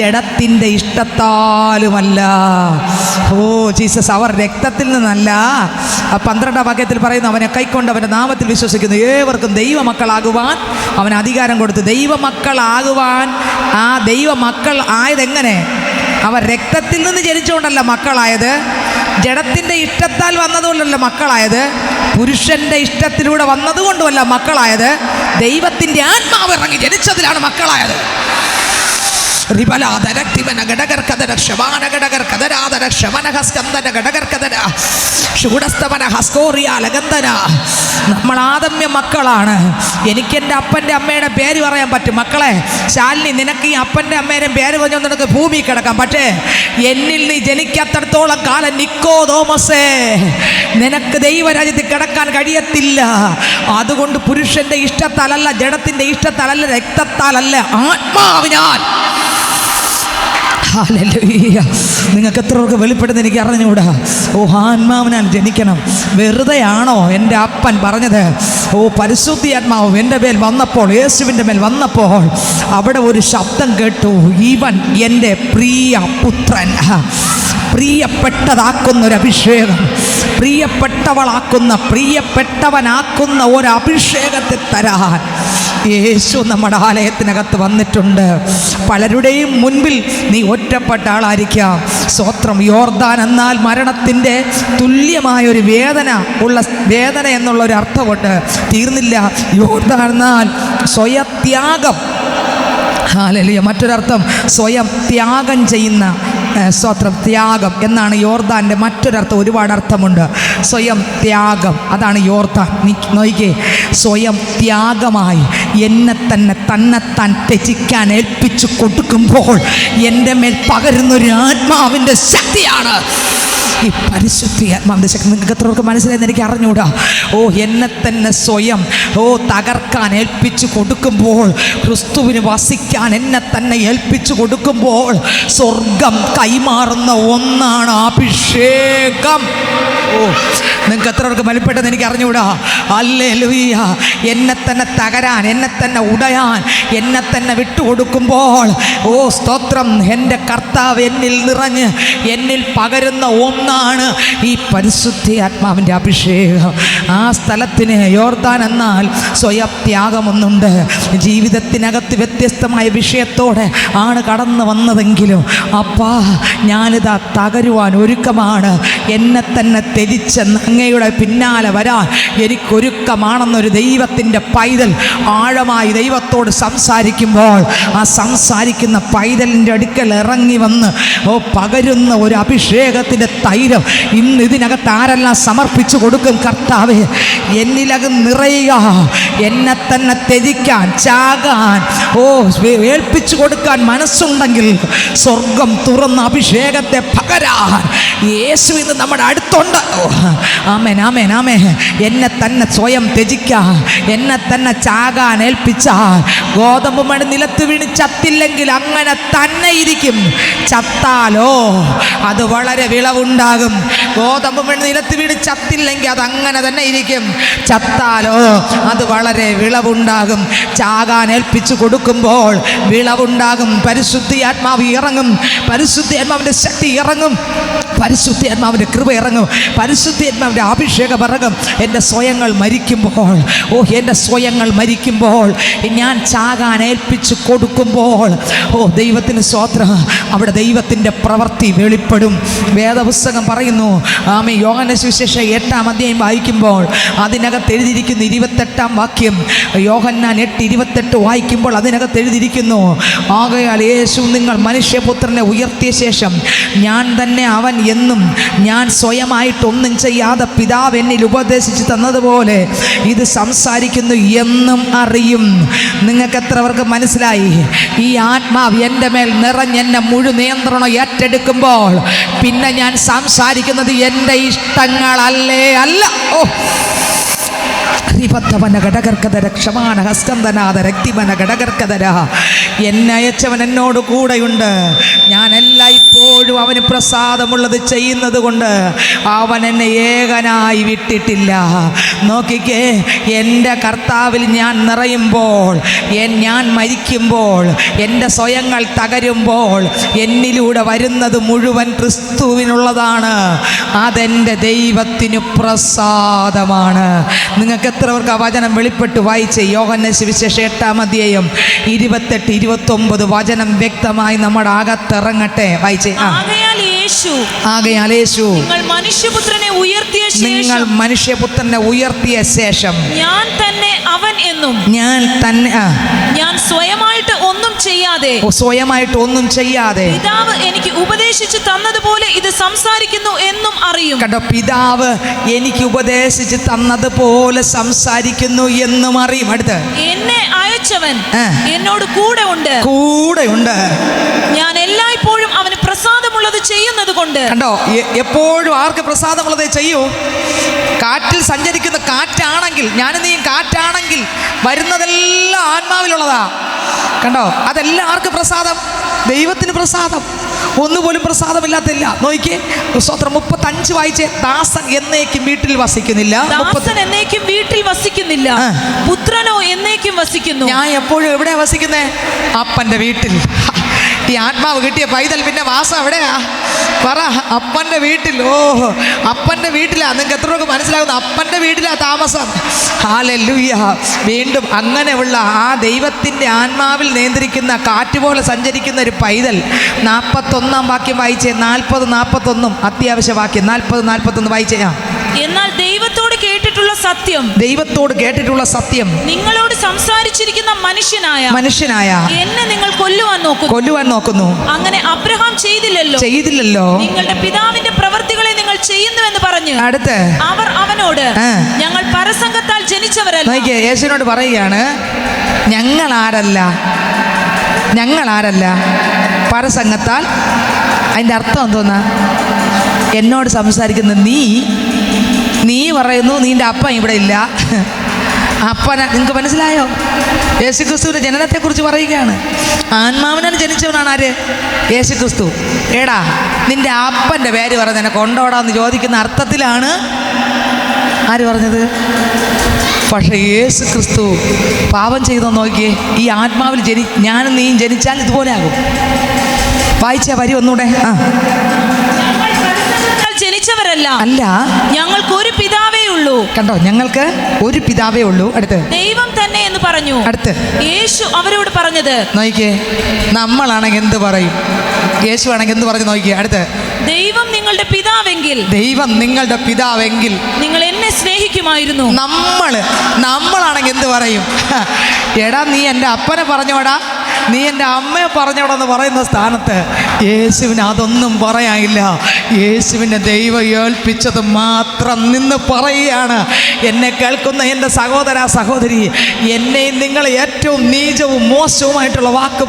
ജഡത്തിൻ്റെ ഇഷ്ടത്താലുമല്ല. Oh Jesus. അവർ രക്തത്തിൽ നിന്നല്ല. 12-ാം വാക്യത്തിൽ പറയുന്നു, അവനെ കൈക്കൊണ്ട് അവൻ്റെ നാമത്തിൽ വിശ്വസിക്കുന്നു ഏവർക്കും ദൈവമക്കളാകുവാൻ അവൻ അധികാരം കൊടുത്തു. ദൈവമക്കളാകുവാൻ. ആ ദൈവമക്കൾ ആയതെങ്ങനെ? അവർ രക്തത്തിൽ നിന്ന് ജനിച്ചുകൊണ്ടല്ല മക്കളായത്, ജഡത്തിൻ്റെ ഇഷ്ടത്താൽ വന്നതുകൊണ്ടല്ല മക്കളായത്, പുരുഷന്റെ ഇഷ്ടത്തിലൂടെ വന്നതുകൊണ്ടുമല്ല മക്കളായത്, ദൈവത്തിൻ്റെ ആത്മാവ് ഇറങ്ങി ജനിച്ചതിലാണ് മക്കളായത്. നമ്മൾ ആദമ്യ മക്കളാണ്. എനിക്ക് എൻ്റെ അപ്പൻ്റെ അമ്മയുടെ പേര് പറയാൻ പറ്റും. മക്കളെ ശാലിനി, നിനക്ക് ഈ അപ്പൻ്റെ അമ്മേടെയും പേര് പറഞ്ഞു നിനക്ക് ഭൂമി കിടക്കാം. പക്ഷേ എന്നിൽ നീ ജനിക്കാത്തടത്തോളം കാലം നിക്കോദോമസേ നിനക്ക് ദൈവരാജ്യത്തിൽ കിടക്കാൻ കഴിയത്തില്ല. അതുകൊണ്ട് പുരുഷന്റെ ഇഷ്ടത്താലല്ല, ജഡത്തിൻ്റെ ഇഷ്ടത്താലല്ല, രക്തത്താലല്ല, ആത്മാവിനാൽ. നിങ്ങൾക്ക് എത്ര പേർക്ക് വെളിപ്പെടുന്ന എനിക്ക് അറിഞ്ഞുകൂടാ. ഓ ആത്മാവിനാൽ ജനിക്കണം. വെറുതെയാണോ എൻ്റെ അപ്പൻ പറഞ്ഞത്? ഓ പരിശുദ്ധി ആത്മാവ് എൻ്റെ മേൽ വന്നപ്പോൾ, യേശുവിൻ്റെ മേൽ വന്നപ്പോൾ അവിടെ ഒരു ശബ്ദം കേട്ടു, ഇവൻ എൻ്റെ പ്രിയ പുത്രൻ. പ്രിയപ്പെട്ടതാക്കുന്നൊരഭിഷേകം, പ്രിയപ്പെട്ടവളാക്കുന്ന, പ്രിയപ്പെട്ടവനാക്കുന്ന ഒരഭിഷേകത്തെ തരാൻ യേശു നമ്മുടെ ആലയത്തിനകത്ത് വന്നിട്ടുണ്ട്. പലരുടെയും മുൻപിൽ നീ ഒറ്റപ്പെട്ട ആളായിരിക്കാം. സ്തോത്രം. യോർദാൻ എന്നാൽ മരണത്തിൻ്റെ തുല്യമായൊരു വേദന ഉള്ള വേദന എന്നുള്ളൊരു അർത്ഥമുണ്ട്. തീർന്നില്ല. യോർദാൻ എന്നാൽ സ്വയത്യാഗം. ഹല്ലേലൂയ. മറ്റൊരർത്ഥം സ്വയം ത്യാഗം ചെയ്യുന്ന. സ്തോത്രം. ത്യാഗം എന്നാണ് യോർദാൻ്റെ മറ്റൊരർത്ഥം. ഒരുപാട് അർത്ഥമുണ്ട്. സ്വയം ത്യാഗം, അതാണ് യോർദാൻ. നോക്കിക്കേ, സ്വയം ത്യാഗമായി എന്നെ തന്നെത്താൻ ത്യജിക്കാൻ ഏൽപ്പിച്ചു കൊടുക്കുമ്പോൾ എൻ്റെ മേൽ പകരുന്നൊരു ആത്മാവിൻ്റെ ശക്തിയാണ് ഈ പരിശുദ്ധി ആത്മാവിൻ്റെ ശക്തി. നിങ്ങൾക്ക് എത്രയൊക്കെ മനസ്സിലായെന്ന് എനിക്ക് അറിഞ്ഞൂടാ. ഓ എന്നെ തന്നെ സ്വയം തകർക്കാൻ ഏൽപ്പിച്ചു കൊടുക്കുമ്പോൾ, ക്രിസ്തുവിന് വസിക്കാൻ എന്നെ തന്നെ ഏൽപ്പിച്ചു കൊടുക്കുമ്പോൾ സ്വർഗം കൈമാറുന്ന ഒന്നാണ് അഭിഷേകം. ഓ നിങ്ങൾക്ക് എത്രയൊക്കെ ബലപ്പെട്ടെന്ന് എനിക്ക് അറിഞ്ഞൂടാ. ഹല്ലേലൂയ. എന്നെ തന്നെ തകരാൻ, എന്നെ തന്നെ ഉടയാൻ, എന്നെ തന്നെ വിട്ടുകൊടുക്കുമ്പോൾ, ഓ സ്തോത്രം, എൻ്റെ കർത്താവ് എന്നിൽ നിറഞ്ഞ് എന്നിൽ പകരുന്ന ഒന്നാണ് ഈ പരിശുദ്ധി ആത്മാവിൻ്റെ അഭിഷേകം. ആ സ്ഥലത്തിന് യോർദാൻ എന്നാൽ സ്വയം ത്യാഗമൊന്നുണ്ട്. ജീവിതത്തിനകത്ത് വ്യത്യസ്തമായ വിഷയത്തോടെ ആണ് കടന്നു വന്നതെങ്കിലും അപ്പാ ഞാനിതാ തകരുവാൻ ഒരുക്കമാണ്. എന്നെ തന്നെ ത്യജിച്ച് അങ്ങയുടെ പിന്നാലെ വരാൻ എനിക്കൊരുക്കമാണെന്നൊരു ദൈവത്തിൻ്റെ പൈതൽ ആഴമായി ദൈവത്തോട് സംസാരിക്കുമ്പോൾ, ആ സംസാരിക്കുന്ന പൈതലിൻ്റെ അടുക്കൽ ഇറങ്ങി വന്ന് പകരുന്ന ഒരു അഭിഷേകത്തിൻ്റെ തൈലം ഇന്ന് ഇതിനകത്ത് ആരെല്ലാം സമർപ്പിച്ചു കൊടുക്കും? കർത്താവേ, എന്നിലകം നിറയുക, എന്നെ തന്നെ ത്യജിക്കാൻ, ചാകാൻ, ഏൽപ്പിച്ചു കൊടുക്കാൻ മനസ്സുണ്ടെങ്കിൽ സ്വർഗം തുറന്ന അഭിഷേകത്തെ പകരാൻ യേശു ഇന്ന് നമ്മുടെ അടുത്തുണ്ട്. ആമേൻ, ആമേൻ, ആമേൻ. എന്നെ തന്നെ സ്വയം ത്യജിക്കാൻ, എന്നെ തന്നെ ചാകാൻ ഏൽപ്പിച്ചാൽ ഗോതമ്പ് മണി നിലത്ത് വീണ് ചത്തില്ലെങ്കിൽ അങ്ങനെ തന്നെ ഇരിക്കും. ചത്താലോ അത് വളരെ വിളവുണ്ടാകും. ഗോതമ്പ് മണി നിലത്ത് വീണ് ചത്തില്ലെങ്കിൽ അത് അങ്ങനെ തന്നെ ഇരിക്കും. ചത്താലോ അത് വളരെ വിളവുണ്ടാകും. ചാകാൻ ഏൽപ്പിച്ചു കൊടുക്കുമ്പോൾ വിളവുണ്ടാകും. പരിശുദ്ധാത്മാവ് ഇറങ്ങും, പരിശുദ്ധാത്മാവിൻ്റെ ശക്തി ഇറങ്ങും, പരിശുദ്ധാത്മാവിൻ്റെ കൃപ ഇറങ്ങും, പരിശുദ്ധാത്മാവിൻ്റെ അഭിഷേകം ഇറങ്ങും. എൻ്റെ സ്വയങ്ങൾ മരിക്കുമ്പോൾ, എൻ്റെ സ്വയങ്ങൾ മരിക്കുമ്പോൾ, ഞാൻ ചാകാൻ ഏൽപ്പിച്ചു കൊടുക്കുമ്പോൾ, ദൈവത്തിന് സ്തോത്രം, അവിടെ ദൈവത്തിൻ്റെ പ്രവൃത്തി വെളിപ്പെടും. വേദപുസ്തകം പറയുന്നു, യോഹന്നാന്റെ സുവിശേഷം 8-ാം അധ്യായം വായിക്കുമ്പോൾ അതിനകത്ത് എഴുതിയിരിക്കുന്നു 28-ാം വാക്യം. യോഹന്നാൻ 8:28 വായിക്കുമ്പോൾ അതിനകത്ത് എഴുതിയിരിക്കുന്നു, ആകയാൽ യേശു നിങ്ങൾ മനുഷ്യപുത്രനെ ഉയർത്തിയ ശേഷം ഞാൻ തന്നെ അവൻ എന്നും ഞാൻ സ്വയമായിട്ടൊന്നും ചെയ്യാതെ പിതാവ് എന്നിൽ ഉപദേശിച്ച് തന്നതുപോലെ ഇത് സംസാരിക്കുന്നു എന്നും അറിയും. നിങ്ങൾക്ക് എത്ര പേർക്ക് മനസ്സിലായി? ഈ ആത്മാവ് എൻ്റെ മേൽ നിറഞ്ഞെന്നെ മുഴു നിയന്ത്രണം ഏറ്റെടുക്കുമ്പോൾ പിന്നെ ഞാൻ സംസാരിക്കുന്നത് എൻ്റെ ഇഷ്ടങ്ങളല്ലേ അല്ല. എന്നെ അയച്ചവൻ എന്നോട് കൂടെയുണ്ട്. ഞാൻ എല്ലായ്പ്പോഴും അവന് പ്രസാദമുള്ളത് ചെയ്യുന്നത് കൊണ്ട് അവൻ എന്നെ ഏകനായി വിട്ടിട്ടില്ല. നോക്കിക്കേ, എൻ്റെ കർത്താവിൽ ഞാൻ നിറയുമ്പോൾ, ഞാൻ മരിക്കുമ്പോൾ, എൻ്റെ സ്വയങ്ങൾ തകരുമ്പോൾ എന്നിലൂടെ വരുന്നത് മുഴുവൻ ക്രിസ്തുവിനുള്ളതാണ്. അതെൻ്റെ ദൈവത്തിന് പ്രസാദമാണ്. നിങ്ങൾക്ക് എത്ര പേർക്ക് ആ വചനം വെളിപ്പെട്ട് വായിച്ച്? യോഹന്നാന്റെ സുവിശേഷം 8-ാം അധ്യായം 28-29 വചനം വ്യക്തമായി നമ്മുടെ അകത്തിറങ്ങട്ടെ. വായിച്ചേ. ആകയാൽ യേശു നിങ്ങൾ മനുഷ്യപുത്രനെ ഉയർത്തിയ ശേഷം ഞാൻ തന്നെ അവൻ എന്നും ഞാൻ സ്വയമായിട്ട് ഒന്നും ചെയ്യാതെ പിതാവ് എനിക്ക് ഉപദേശിച്ചു തന്നതുപോലെ ഇത് സംസാരിക്കുന്നു എന്നും അറിയും. കണ്ടോ, പിതാവ് എനിക്ക് ഉപദേശിച്ച് തന്നതുപോലെ സംസാരിക്കുന്നു എന്നും അറിയും. അടുത്ത്, എന്നെ അയച്ചവൻ എന്നോട് കൂടെ ഉണ്ട്. ഞാൻ എല്ലായ്പ്പോഴും അവന് പ്രസാദമുള്ളത് ചെയ്യുന്നത് കൊണ്ട്. കണ്ടോ, എപ്പോഴും ആർക്ക് പ്രസാദമുള്ളത് ചെയ്യൂ? കാറ്റിൽ സഞ്ചരിക്കുന്ന കാറ്റാണെങ്കിൽ, ഞാനും നീയും കാറ്റാണെങ്കിൽ വരുന്നതെല്ലാം ആത്മാവിലുള്ളതാ. കണ്ടോ, അതെല്ലാം ആർക്ക് പ്രസാദം? ദൈവത്തിന് പ്രസാദം. ഒന്നുപോലും പ്രസാദമില്ലാത്തില്ല. നോക്കിയേ, സ്തോത്രം 35 വായിച്ചേ. ദാസൻ എന്നേക്കും വീട്ടിൽ വസിക്കുന്നില്ല, പുത്രനോ എന്നേക്കും വസിക്കുന്നു. ഞാൻ എപ്പോഴും എവിടെയാ വസിക്കുന്നേ? അപ്പൻ്റെ വീട്ടിൽ. ഈ ആത്മാവ് കിട്ടിയ പൈതൽ പിന്നെ വാസം എവിടെയാ? പറ, അപ്പൻ്റെ വീട്ടിൽ. അപ്പൻ്റെ വീട്ടിലാ. നിങ്ങൾക്ക് എത്ര പേർക്ക് മനസ്സിലാകുന്നു? അപ്പൻ്റെ വീട്ടിലാ താമസം. ഹല്ലേലൂയ. വീണ്ടും അങ്ങനെയുള്ള ആ ദൈവത്തിൻ്റെ ആത്മാവിൽ നിയന്ത്രിക്കുന്ന കാറ്റ് പോലെ സഞ്ചരിക്കുന്ന ഒരു പൈതൽ 41-ാം വാക്യം വായിച്ചേ. 40-41 അത്യാവശ്യ വാക്യം. 40-41 വായിച്ചേ. എന്നാൽ ദൈവത്തോട് കേട്ടിട്ടുള്ള സത്യം നിങ്ങളോട് സംസാരിച്ചിരിക്കുന്ന മനുഷ്യനായ എന്നെ നിങ്ങൾ കൊല്ലുവാൻ നോക്കുന്നു. അങ്ങനെ അബ്രഹാം ചെയ്തില്ലല്ലോ. നിങ്ങളുടെ പിതാവിന്റെ പ്രവൃത്തികളെ നിങ്ങൾ ചെയ്യുന്നുവെന്ന് പറഞ്ഞു. അടുത്ത് അവർ അവനോട്, ഞങ്ങൾ പരസംഗത്താൽ ജനിച്ചവരല്ല. യേശുവിനോട് പറയുകയാണ്, ഞങ്ങൾ ആരല്ല പരസംഗത്താൽ. അതിൻ്റെ അർത്ഥം എന്തോന്നാ? എന്നോട് സംസാരിക്കുന്ന നീ പറയുന്നു നിന്റെ അപ്പൻ ഇവിടെ ഇല്ല. അപ്പന, നിങ്ങൾക്ക് മനസ്സിലായോ? യേശുക്രിസ്തുവിൻ്റെ ജനനത്തെക്കുറിച്ച് പറയുകയാണ്. ആത്മാവിനാൽ ജനിച്ചവനാണ് ആര്? യേശുക്രിസ്തു. എടാ, നിന്റെ അപ്പൻ്റെ പേര് പറഞ്ഞ് എന്നെ കൊണ്ടോടാന്ന് ചോദിക്കുന്ന അർത്ഥത്തിലാണ് ആര് പറഞ്ഞത്? പക്ഷേ യേശുക്രിസ്തു പാപം ചെയ്തോ നോക്കിയേ. ഈ ആത്മാവിൽ ഞാനും നീയും ജനിച്ചാൽ ഇതുപോലെ ആകും. വായിച്ച വരി ഒന്നുകൂടെ. ജനിച്ചവരല്ല, ഞങ്ങൾക്ക് ഒരു പിതാവേ ഉള്ളൂ. കണ്ടോ, ഞങ്ങൾക്ക് ഒരു പിതാവേ ഉള്ളൂ. അടുത്ത് ദൈവം തന്നെ എന്ന് പറഞ്ഞു. അടുത്ത് യേശു അവരോട് പറഞ്ഞത്, നോക്കിയേ, നമ്മളാണെങ്കിൽ എന്ത് പറയും? യേശു ആണെങ്കിൽ എന്ത് പറഞ്ഞു? നോക്കിയേ. അടുത്ത് ദൈവം നിങ്ങളുടെ പിതാവെങ്കിൽ നിങ്ങൾ എന്നെ സ്നേഹിക്കുമായിരുന്നു. നമ്മളാണെങ്കിൽ എന്ത് പറയും? എടാ, നീ എൻ്റെ അപ്പനെ പറഞ്ഞോടാ, നീ എൻ്റെ അമ്മയെ പറഞ്ഞോടെന്ന് പറയുന്ന സ്ഥാനത്ത് യേശുവിന് അതൊന്നും പറയാനില്ല. യേശുവിനെ ദൈവം ഏൽപ്പിച്ചത് മാത്രം നിന്ന് പറയുകയാണ്. എന്നെ കേൾക്കുന്ന എൻ്റെ സഹോദര സഹോദരി, എന്നെയും നിങ്ങൾ ഏറ്റവും നീചവും മോശവുമായിട്ടുള്ള വാക്ക്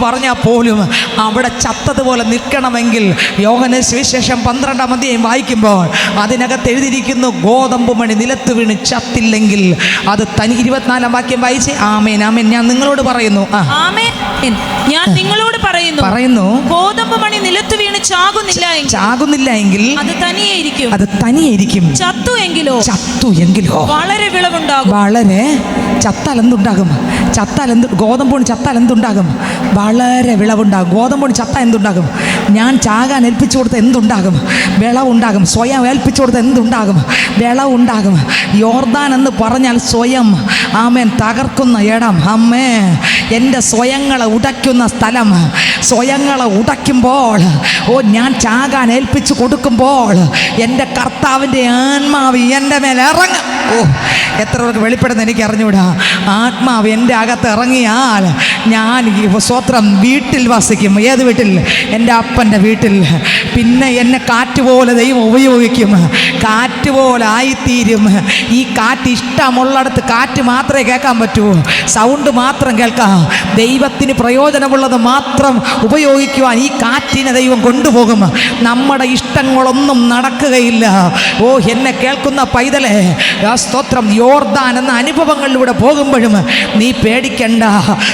പറഞ്ഞാൽ പോലും അവിടെ ചത്തതുപോലെ നിൽക്കണമെങ്കിൽ യോഹന്നാൻ സുവിശേഷം 12-ാം അധ്യായം വായിക്കുമ്പോൾ അതിനകത്ത് എഴുതിയിരിക്കുന്നു, ഗോതമ്പ് മണി നിലത്ത് വീണ് ചത്തില്ലെങ്കിൽ അത് 24-ാം വാക്യം വായിച്ച് ആമേൻ ആമേൻ ഞാൻ നിങ്ങളോട് പറയുന്നു. ആമേൻ ഞാൻ നിങ്ങളോട് പറയുന്നു ഗോതമ്പ് മണി നിലത്ത് വീണ് ചാകുന്നില്ല എങ്കിൽ അത് തനിയെയിരിക്കും. ചത്തു എങ്കിലോ വളരെ വിളവുണ്ടാകും. ചത്താൽ എന്തുണ്ടാകും? ഗോതമ്പോണ് ചത്താൽ എന്തുണ്ടാകും? വളരെ വിളവുണ്ടാകും. ഗോതമ്പോണ് ചത്താൽ എന്തുണ്ടാകും? ഞാൻ ചാകാൻ ഏൽപ്പിച്ചു കൊടുത്ത എന്തുണ്ടാകും? വിളവുണ്ടാകും. സ്വയം ഏൽപ്പിച്ചു കൊടുത്ത എന്തുണ്ടാകും? വിളവുണ്ടാകും. യോർദാൻ എന്ന് പറഞ്ഞാൽ സ്വയം ആമേൻ തകർക്കുന്ന ഇടം. അമ്മേ, എൻ്റെ സ്വയങ്ങളെ ഉടയ്ക്കുന്ന സ്ഥലം. സ്വയങ്ങളെ ഉടയ്ക്കുമ്പോൾ ഞാൻ ചാകാൻ ഏൽപ്പിച്ചു കൊടുക്കുമ്പോൾ എൻ്റെ കർത്താവിൻ്റെ ആത്മാവ് എൻ്റെ മേലെ ഇറങ്ങും. എത്ര പേർക്ക് വെളിപ്പെടുന്ന എനിക്ക് അറിഞ്ഞൂടാ. ആത്മാവ് എൻ്റെ അകത്ത് ഇറങ്ങിയാൽ ഞാൻ സ്വത്രം വീട്ടിൽ വസിക്കും. ഏത് വീട്ടിൽ? എൻ്റെ അപ്പൻ്റെ വീട്ടിൽ. പിന്നെ എന്നെ കാറ്റുപോലെ ദൈവം ഉപയോഗിക്കും. കാറ്റുപോലെ ആയിത്തീരും. ഈ കാറ്റ് ഇഷ്ടമുള്ളിടത്ത് കാറ്റ് മാത്രമേ കേൾക്കാൻ പറ്റൂ. സൗണ്ട് മാത്രം കേൾക്കാം. ദൈവത്തിന് പ്രയോജനമുള്ളത് മാത്രം ഉപയോഗിക്കുവാൻ ഈ കാറ്റിനെ ദൈവം കൊണ്ടുപോകും. നമ്മുടെ ഇഷ്ടങ്ങളൊന്നും നടക്കുകയില്ല. എന്നെ കേൾക്കുന്ന പൈതലേ, സ്തോത്രം, യോർദാൻ എന്ന അനുഭവങ്ങളിലൂടെ പോകുമ്പോഴും നീ പേടിക്കണ്ട.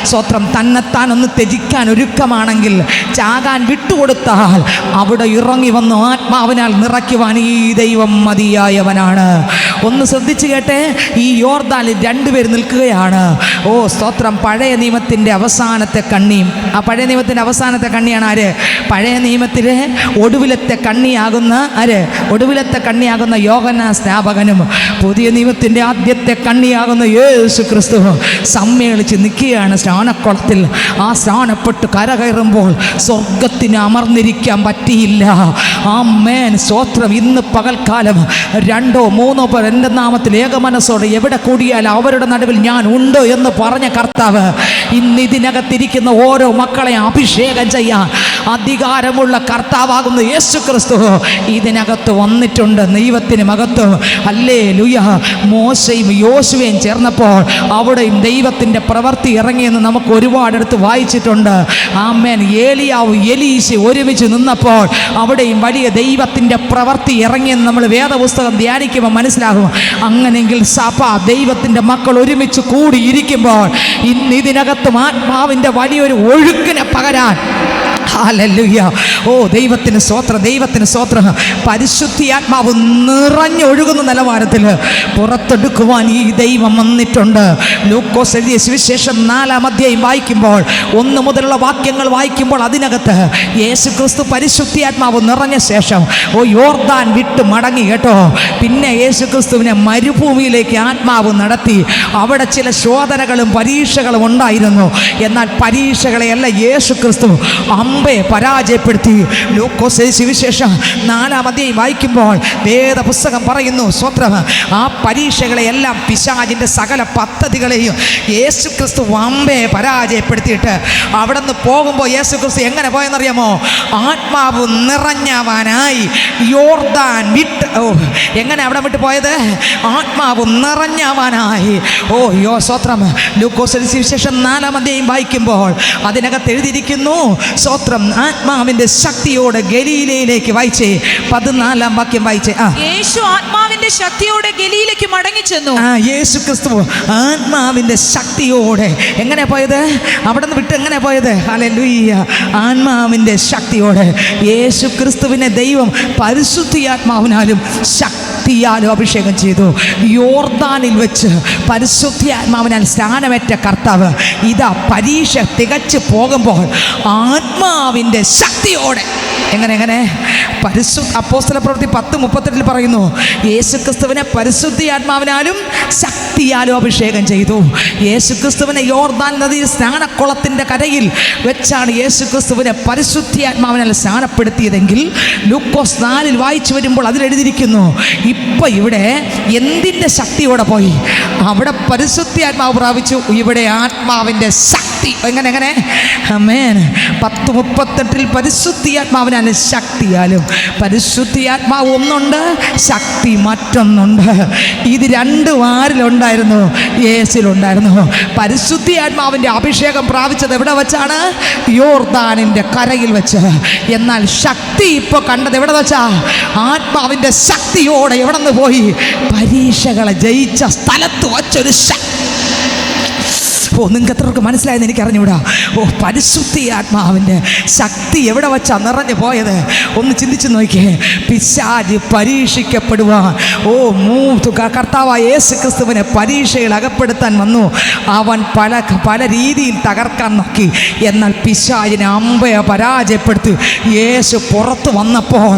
സ്തോത്രം, തന്നെത്താൻ ഒന്ന് ത്യജിക്കാൻ ഒരുക്കമാണെങ്കിൽ, ചാകാൻ വിട്ടുകൊടുത്താൽ അവിടെ ഇറങ്ങി വന്ന് ആത്മാവിനാൽ നിറയ്ക്കുവാൻ ഈ ദൈവം മതിയായവനാണ്. ഒന്ന് ശ്രദ്ധിച്ചു കേട്ടെ, ഈ യോർദാനിൽ രണ്ടുപേർ നിൽക്കുകയാണ്. സ്തോത്രം, പഴയ നിയമത്തിൻ്റെ അവസാനത്തെ കണ്ണിയും. ആ പഴയ നിയമത്തിൻ്റെ അവസാനത്തെ കണ്ണിയാണ് ആര്? പഴയ നിയമത്തിലെ ഒടുവിലത്തെ കണ്ണിയാകുന്ന യോഹന്നാൻ സ്നാപകനും പുതിയ നിയമത്തിൻ്റെ ആദ്യത്തെ കണ്ണിയാകുന്ന യേശു ക്രിസ്തു സമ്മേളിച്ച് നിൽക്കുകയാണ് സ്നാനക്കുളത്തിൽ. ആ സ്നാനപ്പെട്ട് കരകയറുമ്പോൾ സ്വർഗത്തിന് അമർന്നിരിക്കാൻ പറ്റിയില്ല. ആമേൻ, സ്തോത്രം. ഇന്ന് പകൽക്കാലം 2-3 പേർ എൻ്റെ നാമത്തിൽ ഏകമനസ്സോടെ എവിടെ കൂടിയാൽ അവരുടെ നടുവിൽ ഞാൻ ഉണ്ട് എന്ന് പറഞ്ഞ കർത്താവ് ഇന്ന് ഇതിനകത്തിരിക്കുന്ന ഓരോ മക്കളെ അഭിഷേകം ചെയ്യാൻ അധികാരമുള്ള കർത്താവാകുന്ന യേശു ക്രിസ്തു ഇതിനകത്ത് വന്നിട്ടുണ്ട്. ദൈവത്തിന് മഹത്വം. ഹല്ലേലൂയ. മോശയും യോശുവയും ചേർന്നപ്പോൾ അവിടെയും ദൈവത്തിൻ്റെ പ്രവൃത്തി ഇറങ്ങിയെന്ന് നമുക്ക് ഒരുപാടെടുത്ത് വായിച്ചിട്ടുണ്ട്. ആമേൻ. ഏലിയാവും എലീശയും ഒരുമിച്ച് നിന്നപ്പോൾ അവിടെയും വലിയ ദൈവത്തിൻ്റെ പ്രവൃത്തി ഇറങ്ങിയെന്ന് നമ്മൾ വേദപുസ്തകം ധ്യാനിക്കുമ്പോൾ മനസ്സിലാകും. അങ്ങനെയെങ്കിൽ സഭ, ദൈവത്തിൻ്റെ മക്കൾ ഒരുമിച്ച് കൂടിയിരിക്കുമ്പോൾ ഇന്ന് ഇതിനകത്തും ആത്മാവിൻ്റെ വലിയൊരു ഒഴുക്കിനെ പകരാൻ, ഹല്ലേലൂയ, ദൈവത്തിന് സ്തോത്രം, ദൈവത്തിന് സ്തോത്രം. പരിശുദ്ധാത്മാവ് നിറഞ്ഞൊഴുകുന്ന നിലവാരത്തിൽ പുറത്തെടുക്കുവാൻ ഈ ദൈവം വന്നിട്ടുണ്ട്. ലൂക്കോസ് എഴുതിയ സുവിശേഷം 4-ാം അധ്യായം വായിക്കുമ്പോൾ 1 മുതലുള്ള വാക്യങ്ങൾ വായിക്കുമ്പോൾ അതിനകത്ത് യേശു ക്രിസ്തു പരിശുദ്ധാത്മാവ് നിറഞ്ഞ ശേഷം യോർദാൻ വിട്ട് മടങ്ങി കേട്ടോ. പിന്നെ യേശു ക്രിസ്തുവിനെ മരുഭൂമിയിലേക്ക് ആത്മാവ് നടത്തി. അവിടെ ചില ശോധനകളും പരീക്ഷകളും ഉണ്ടായിരുന്നു. എന്നാൽ പരീക്ഷകളെയല്ല യേശു ക്രിസ്തു പരാജയപ്പെടുത്തി. ലൂക്കോസ് സുവിശേഷം 4-ാം അധ്യായം വായിക്കുമ്പോൾ വേദപുസ്തകം പറയുന്നു, സ്വത്രം, ആ പരീക്ഷകളെയെല്ലാം, പിശാചിൻ്റെ സകല പദ്ധതികളെയും യേശു ക്രിസ്തു പരാജയപ്പെടുത്തിയിട്ട് അവിടെ നിന്ന് പോകുമ്പോൾ യേശു ക്രിസ്തു എങ്ങനെ പോയെന്നറിയാമോ? ആത്മാവ് നിറഞ്ഞവനായി യോർദാൻ വിട്ട്. എങ്ങനെ അവിടെ വിട്ട് പോയത്? ആത്മാവ് നിറഞ്ഞവനായി. സ്വത്രം. ലൂക്കോസ് സുവിശേഷം 4-ാം അധ്യായം വായിക്കുമ്പോൾ അതിനകത്ത് എഴുതിയിരിക്കുന്നു, സ്തോത്രം, ആത്മാവിന്റെ ശക്തിയോടെ ഗലീലയിലേക്ക് വായിച്ചേ. 14-ാം വാക്യം വായിച്ചേ. യേശു ആത്മാവിന്റെ ശക്തിയോടെ ഗലീലയ്ക്ക് മടങ്ങി ചെന്നു. യേശു ക്രിസ്തു ആത്മാവിന്റെ ശക്തിയോടെ എങ്ങനെ പോയത്? അവിടെ നിന്ന് വിട്ട് എങ്ങനെ പോയത്? ഹല്ലേലൂയ. ആത്മാവിന്റെ ശക്തിയോടെ യേശു ക്രിസ്തുവിനെ ദൈവം പരിശുദ്ധാത്മാവിനാലും ശക്തിയാലും അഭിഷേകം ചെയ്തു. യോർദാനിൽ വെച്ച് പരിശുദ്ധാത്മാവിനാൽ സ്നാനമേറ്റ കർത്താവ് ഇതാ പരീക്ഷ തികച്ചു പോകുമ്പോൾ ആത്മാവിൻ്റെ ശക്തിയോടെ എങ്ങനെ അപ്പോസ്തല പ്രവൃത്തി 10:38 പറയുന്നു, യേശുക്രിസ്തുവിനെ പരിശുദ്ധാത്മാവിനാലും ശക്തിയാലും അഭിഷേകം ചെയ്തു. യേശുക്രിസ്തുവിനെ യോർദാൻ നദി സ്നാനക്കുളത്തിൻ്റെ കരയിൽ വെച്ചാണ് യേശുക്രിസ്തുവിനെ പരിശുദ്ധാത്മാവിനാൽ സ്നാനപ്പെടുത്തിയതെങ്കിൽ ലൂക്കോസ് 4 വായിച്ചു വരുമ്പോൾ അതിലെഴുതിയിരിക്കുന്നു, ഇപ്പം ഇവിടെ എന്തിൻ്റെ ശക്തിയോടെ പോയി? അവിടെ പരിശുദ്ധാത്മാവ് പ്രാപിച്ചു, ഇവിടെ ആത്മാവിൻ്റെ ശക്തി. എങ്ങനെ ആമേൻ. 10:38 പരിശുദ്ധാത്മാവിനാലും ശക്തിയാലും. പരിശുദ്ധാത്മാവ് ഒന്നുണ്ട്, ശക്തി മറ്റൊന്നുണ്ട്. ഇത് രണ്ടും ആരിലുണ്ടായിരുന്നു? യേശുവിലുണ്ടായിരുന്നു. പരിശുദ്ധാത്മാവിൻ്റെ അഭിഷേകം പ്രാപിച്ചത് എവിടെ വെച്ചാണ്? യോർദാനിൻ്റെ കരയിൽ വെച്ച്. എന്നാൽ ശക്തി ഇപ്പോൾ കണ്ടത് എവിടെ വെച്ചാ? ആത്മാവിൻ്റെ ശക്തിയോടെ എവിടെ നിന്ന് പോയി? പരീക്ഷകളെ ജയിച്ച സ്ഥലത്ത് വച്ചൊരു ശക്തി. നിങ്ങൾക്ക് എത്രർക്ക് മനസ്സിലായെന്ന് എനിക്ക് അറിഞ്ഞുകൂടാ. പരിശുദ്ധാത്മാവിൻ്റെ ശക്തി എവിടെ വച്ചാ നിറഞ്ഞു പോയത്? ഒന്ന് ചിന്തിച്ചു നോക്കിയേ. പിശാച് പരീക്ഷിക്കപ്പെടുവാൻ കർത്താവായ യേശുക്രിസ്തുവിനെ പരീക്ഷയിൽ അകപ്പെടുത്താൻ വന്നു. അവൻ പല രീതിയിൽ തകർക്കാൻ നോക്കി. എന്നാൽ പിശാചിനെ അമ്പയെ പരാജയപ്പെടുത്തി യേശു പുറത്തു വന്നപ്പോൾ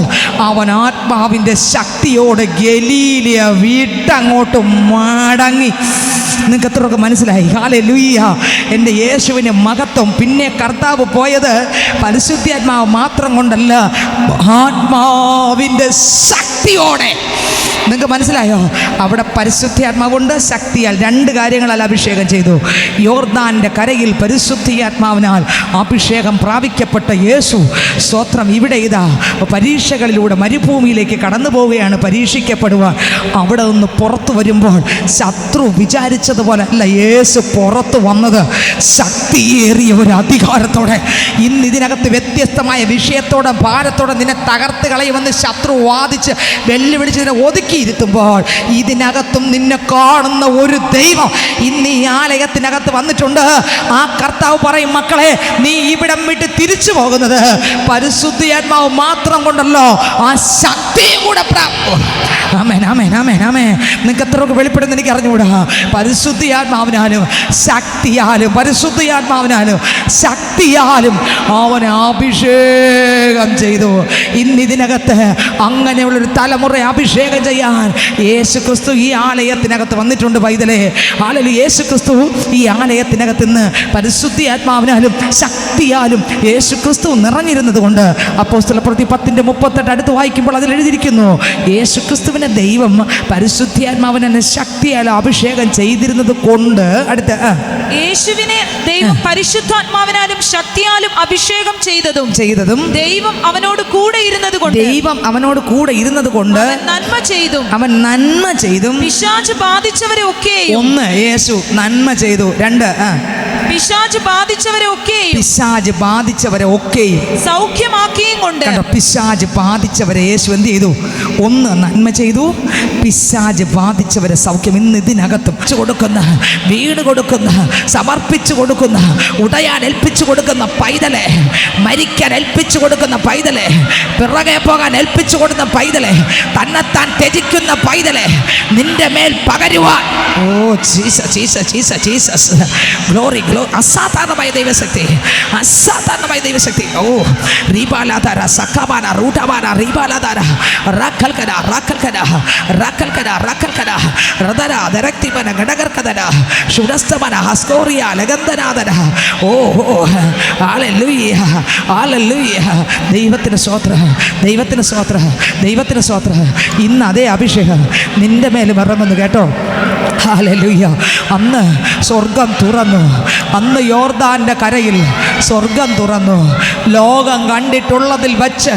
അവൻ ആത്മാവിൻ്റെ ശക്തിയോടെ ഗലീലിയ വിട്ടങ്ങോട്ട് മടങ്ങി. നിങ്ങൾക്ക് എത്രയൊക്കെ മനസ്സിലായി? ഹല്ലേലൂയ. എൻ്റെ യേശുവിൻ്റെ മഹത്വം. പിന്നെ കർത്താവ് പോയത് പരിശുദ്ധാത്മാവ് മാത്രം കൊണ്ടല്ല, ആത്മാവിൻ്റെ ശക്തിയോടെ. നിങ്ങൾക്ക് മനസ്സിലായോ? അവിടെ പരിശുദ്ധാത്മാവുണ്ട്, ശക്തിയാൽ. 2 കാര്യങ്ങളാൽ അഭിഷേകം ചെയ്തു. യോർദാൻ്റെ കരയിൽ പരിശുദ്ധാത്മാവിനാൽ അഭിഷേകം പ്രാപിക്കപ്പെട്ട യേശു, സ്തോത്രം, ഇവിടെ ഇതാ പരീക്ഷകളിലൂടെ മരുഭൂമിയിലേക്ക് കടന്നു പോവുകയാണ് പരീക്ഷിക്കപ്പെടുവാൻ. അവിടെ നിന്ന് പുറത്തു വരുമ്പോൾ ശത്രു വിചാരിച്ചതുപോലെ അല്ല യേശു പുറത്തു വന്നത്. ശക്തിയേറിയ ഒരു അധികാരത്തോടെ. ഇന്ന് ഇതിനകത്ത് വ്യത്യസ്തമായ വിഷയത്തോടെ ഭാരത്തോടെ നിന്നെ തകർത്ത് കളയുമെന്ന് ശത്രു വാദിച്ച് വെല്ലുവിളിച്ച് ഇതിനെ ഒതുക്കിയിരുത്തുമ്പോൾ ഇതിനകത്തും നിന്നെ കാണുന്ന ഒരു ദൈവം ഇന്ന് ഈ ആലയത്തിനകത്ത് വന്നിട്ടുണ്ട്. ആ കർത്താവ് പറയും, മക്കളെ, നീ ഇവിടം വിട്ട് തിരിച്ചു പോകുന്നത് പരിശുദ്ധാത്മാവ് മാത്രം കൊണ്ടല്ലോ, ആ ശക്തിയും കൂടെ ആമേൻ ആമേൻ ആമേൻ ആമേൻ. നിങ്ങൾക്ക് എത്രയൊക്കെ വെളിപ്പെടുന്ന എനിക്ക് അറിഞ്ഞുകൂടാ. പരിശുദ്ധാത്മാവിനാലും ശക്തിയാലും, പരിശുദ്ധാത്മാവിനാലും ശക്തിയാലും അവനെ അഭിഷേകം ചെയ്തു. ഇന്ന് ഇതിനകത്ത് അങ്ങനെയുള്ളൊരു തലമുറ അഭിഷേകം ചെയ്യാൻ യേശുക്രിസ്തു ഈ ആലയത്തിനകത്ത് വന്നിട്ടുണ്ട്. പൈതലേ, ഹല്ലേലൂയ. യേശുക്രിസ്തു ഈ ആലയത്തിനകത്ത് നിന്ന് പരിശുദ്ധാത്മാവിനാലും ശക്തിയാലും യേശുക്രിസ്തു നിറഞ്ഞിരുന്നത് കൊണ്ട് അപ്പോസ്തല പ്രവൃത്തി 10:38 അടുത്ത് വായിക്കുമ്പോൾ അതിൽ എഴുതിയിരിക്കുന്നു, യേശുക്രിസ്തുവിനെ ദൈവം പരിശുദ്ധാത്മാവിനെ ശക്തിയാലും അഭിഷേകം ചെയ്തിരുന്നത് കൊണ്ട്. അടുത്ത്, യേശുവിനെ ദൈവം പരിശുദ്ധാത്മാവിനാലും ശക്തിയാലും അഭിഷേകം ചെയ്തതും ദൈവം അവനോട് കൂടെ ഇരുന്നത് കൊണ്ട് അവൻ നന്മ ചെയ്തും പിശാച് ബാധിച്ചവരെ ഒക്കെയും. 1, യേശു നന്മ ചെയ്തു. 2, പിശാച് ബാധിച്ചവരെ ഒക്കെയും സൗഖ്യമാക്കിയും കൊണ്ട്. പിശാച് ബാധിച്ചവരെ യേശു എന്ത് ചെയ്തു? 1, നന്മ ചെയ്തു. പിശാച് ബാധിച്ചവരെ സൗഖ്യം. ഇന്ന് ഇതിനകത്ത് കൊടുക്കുന്ന, വീട് കൊടുക്കുന്ന, സമർപ്പിച്ചു കൊടുക്കുന്ന, ഉടയാൻ ഏൽപ്പിച്ചു കൊടുക്കുന്ന പൈതലെ, മരിക്കാൻ ഏൽപ്പിച്ചു കൊടുക്കുന്ന പൈതലെ, പിറകെ പോകാൻ ഏൽപ്പിച്ചു കൊടുക്കുന്ന പൈതലെ, തന്നെത്താൻ ത്യജിക്കുന്ന പൈതലെ, നിന്റെ മേൽ പകരുവാൻ. Jesus glory. അസാധാരണമായ ദൈവശക്തി, അസാധാരണമായ ദൈവശക്തി. റീബാലാധാര സഖാബാന റൂട്ടബാന റീബാലാധാര റാക്കൽക്കന റാക്കൽക്കന റാക്കൽക്കന റാക്കൽക്കന റദര ദരക്തിമന ഗടകർക്കദന ശുഡസ്തമന ഹസ്കോറിയ ലഗന്ധനാദന. Hallelujah hallelujah. ദൈവത്തിന് സ്തോത്രം, ദൈവത്തിന് സ്തോത്രം, ദൈവത്തിന് സ്തോത്രം. ഇന്ന് അതേ അഭിഷേകം നിന്റെ മേലും ഇറങ്ങുന്നു കേട്ടോ. ഹല്ലേലൂയ. അന്ന് സ്വർഗം തുറന്നു. അന്ന് യോർദാൻ്റെ കരയിൽ സ്വർഗം തുറന്നു. ലോകം കണ്ടിട്ടുള്ളതിൽ വച്ച്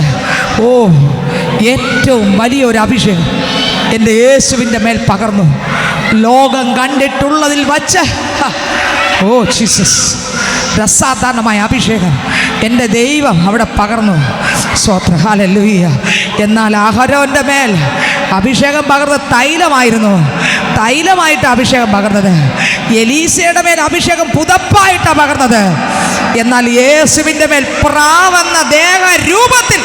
ഏറ്റവും വലിയൊരു അഭിഷേകം എൻ്റെ യേശുവിൻ്റെ മേൽ പകർന്നു. ലോകം കണ്ടിട്ടുള്ളതിൽ വച്ച് ജീസസ്, അസാധാരണമായ അഭിഷേകം എൻ്റെ ദൈവം അവിടെ പകർന്നു. സ്തോത്രം, ഹല്ലേലൂയ. എന്നാൽ അഹരോൻ്റെ മേൽ അഭിഷേകം പകർന്നത് തൈലമായിരുന്നു. തൈലമായിട്ട് അഭിഷേകം പകർന്നത്. എലീസയുടെ മേൽ അഭിഷേകം പുതപ്പായിട്ടാണ് പകർന്നത്. എന്നാൽ യേശുവിൻ്റെ മേൽ പ്രാവെന്ന ദേഹരൂപത്തിൽ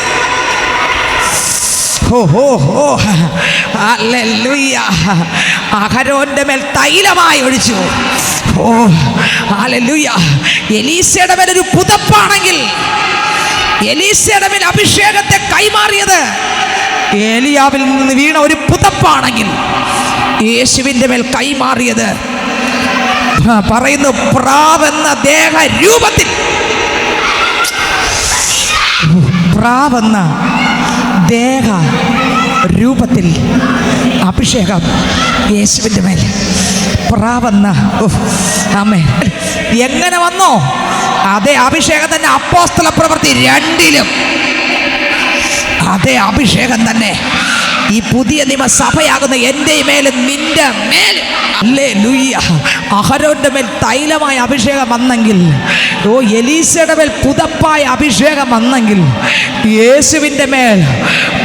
അഹരോന്റെ മേൽ തൈലമായി ഒഴിച്ചു. ഹല്ലേലൂയ. എലീസയുടെ മേൽ ഒരു പുതപ്പാണെങ്കിൽ എലീശയുടെ മേൽ അഭിഷേകത്തെ കൈമാറിയത് ഏലിയാവിൽ നിന്ന് വീണ ഒരു പുതപ്പാണെങ്കിൽ യേശുവിൻ്റെ മേൽ കൈമാറിയത് പറയുന്നു പ്രാവെന്ന ദേഹ രൂപത്തിൽ, പ്രാവെന്ന ദേഹ രൂപത്തിൽ അഭിഷേകം യേശുവിൻ്റെ മേൽ. പ്രാവെന്ന ആമേൻ. എങ്ങനെ വന്നോ അതേ അഭിഷേകം തന്നെ അപ്പോസ്തല പ്രവൃത്തി 2 അതേ അഭിഷേകം തന്നെ ഈ പുതിയ നിയമസഭയാകുന്ന എൻ്റെ മേലും നിന്റെ മേലും. ഹല്ലേലൂയ. അഹരോന്റെ മേൽ തൈലമായ അഭിഷേകം വന്നെങ്കിൽ, എലീശയുടെ മേൽ പുതപ്പായ അഭിഷേകം വന്നെങ്കിൽ, യേശുവിൻ്റെ മേൽ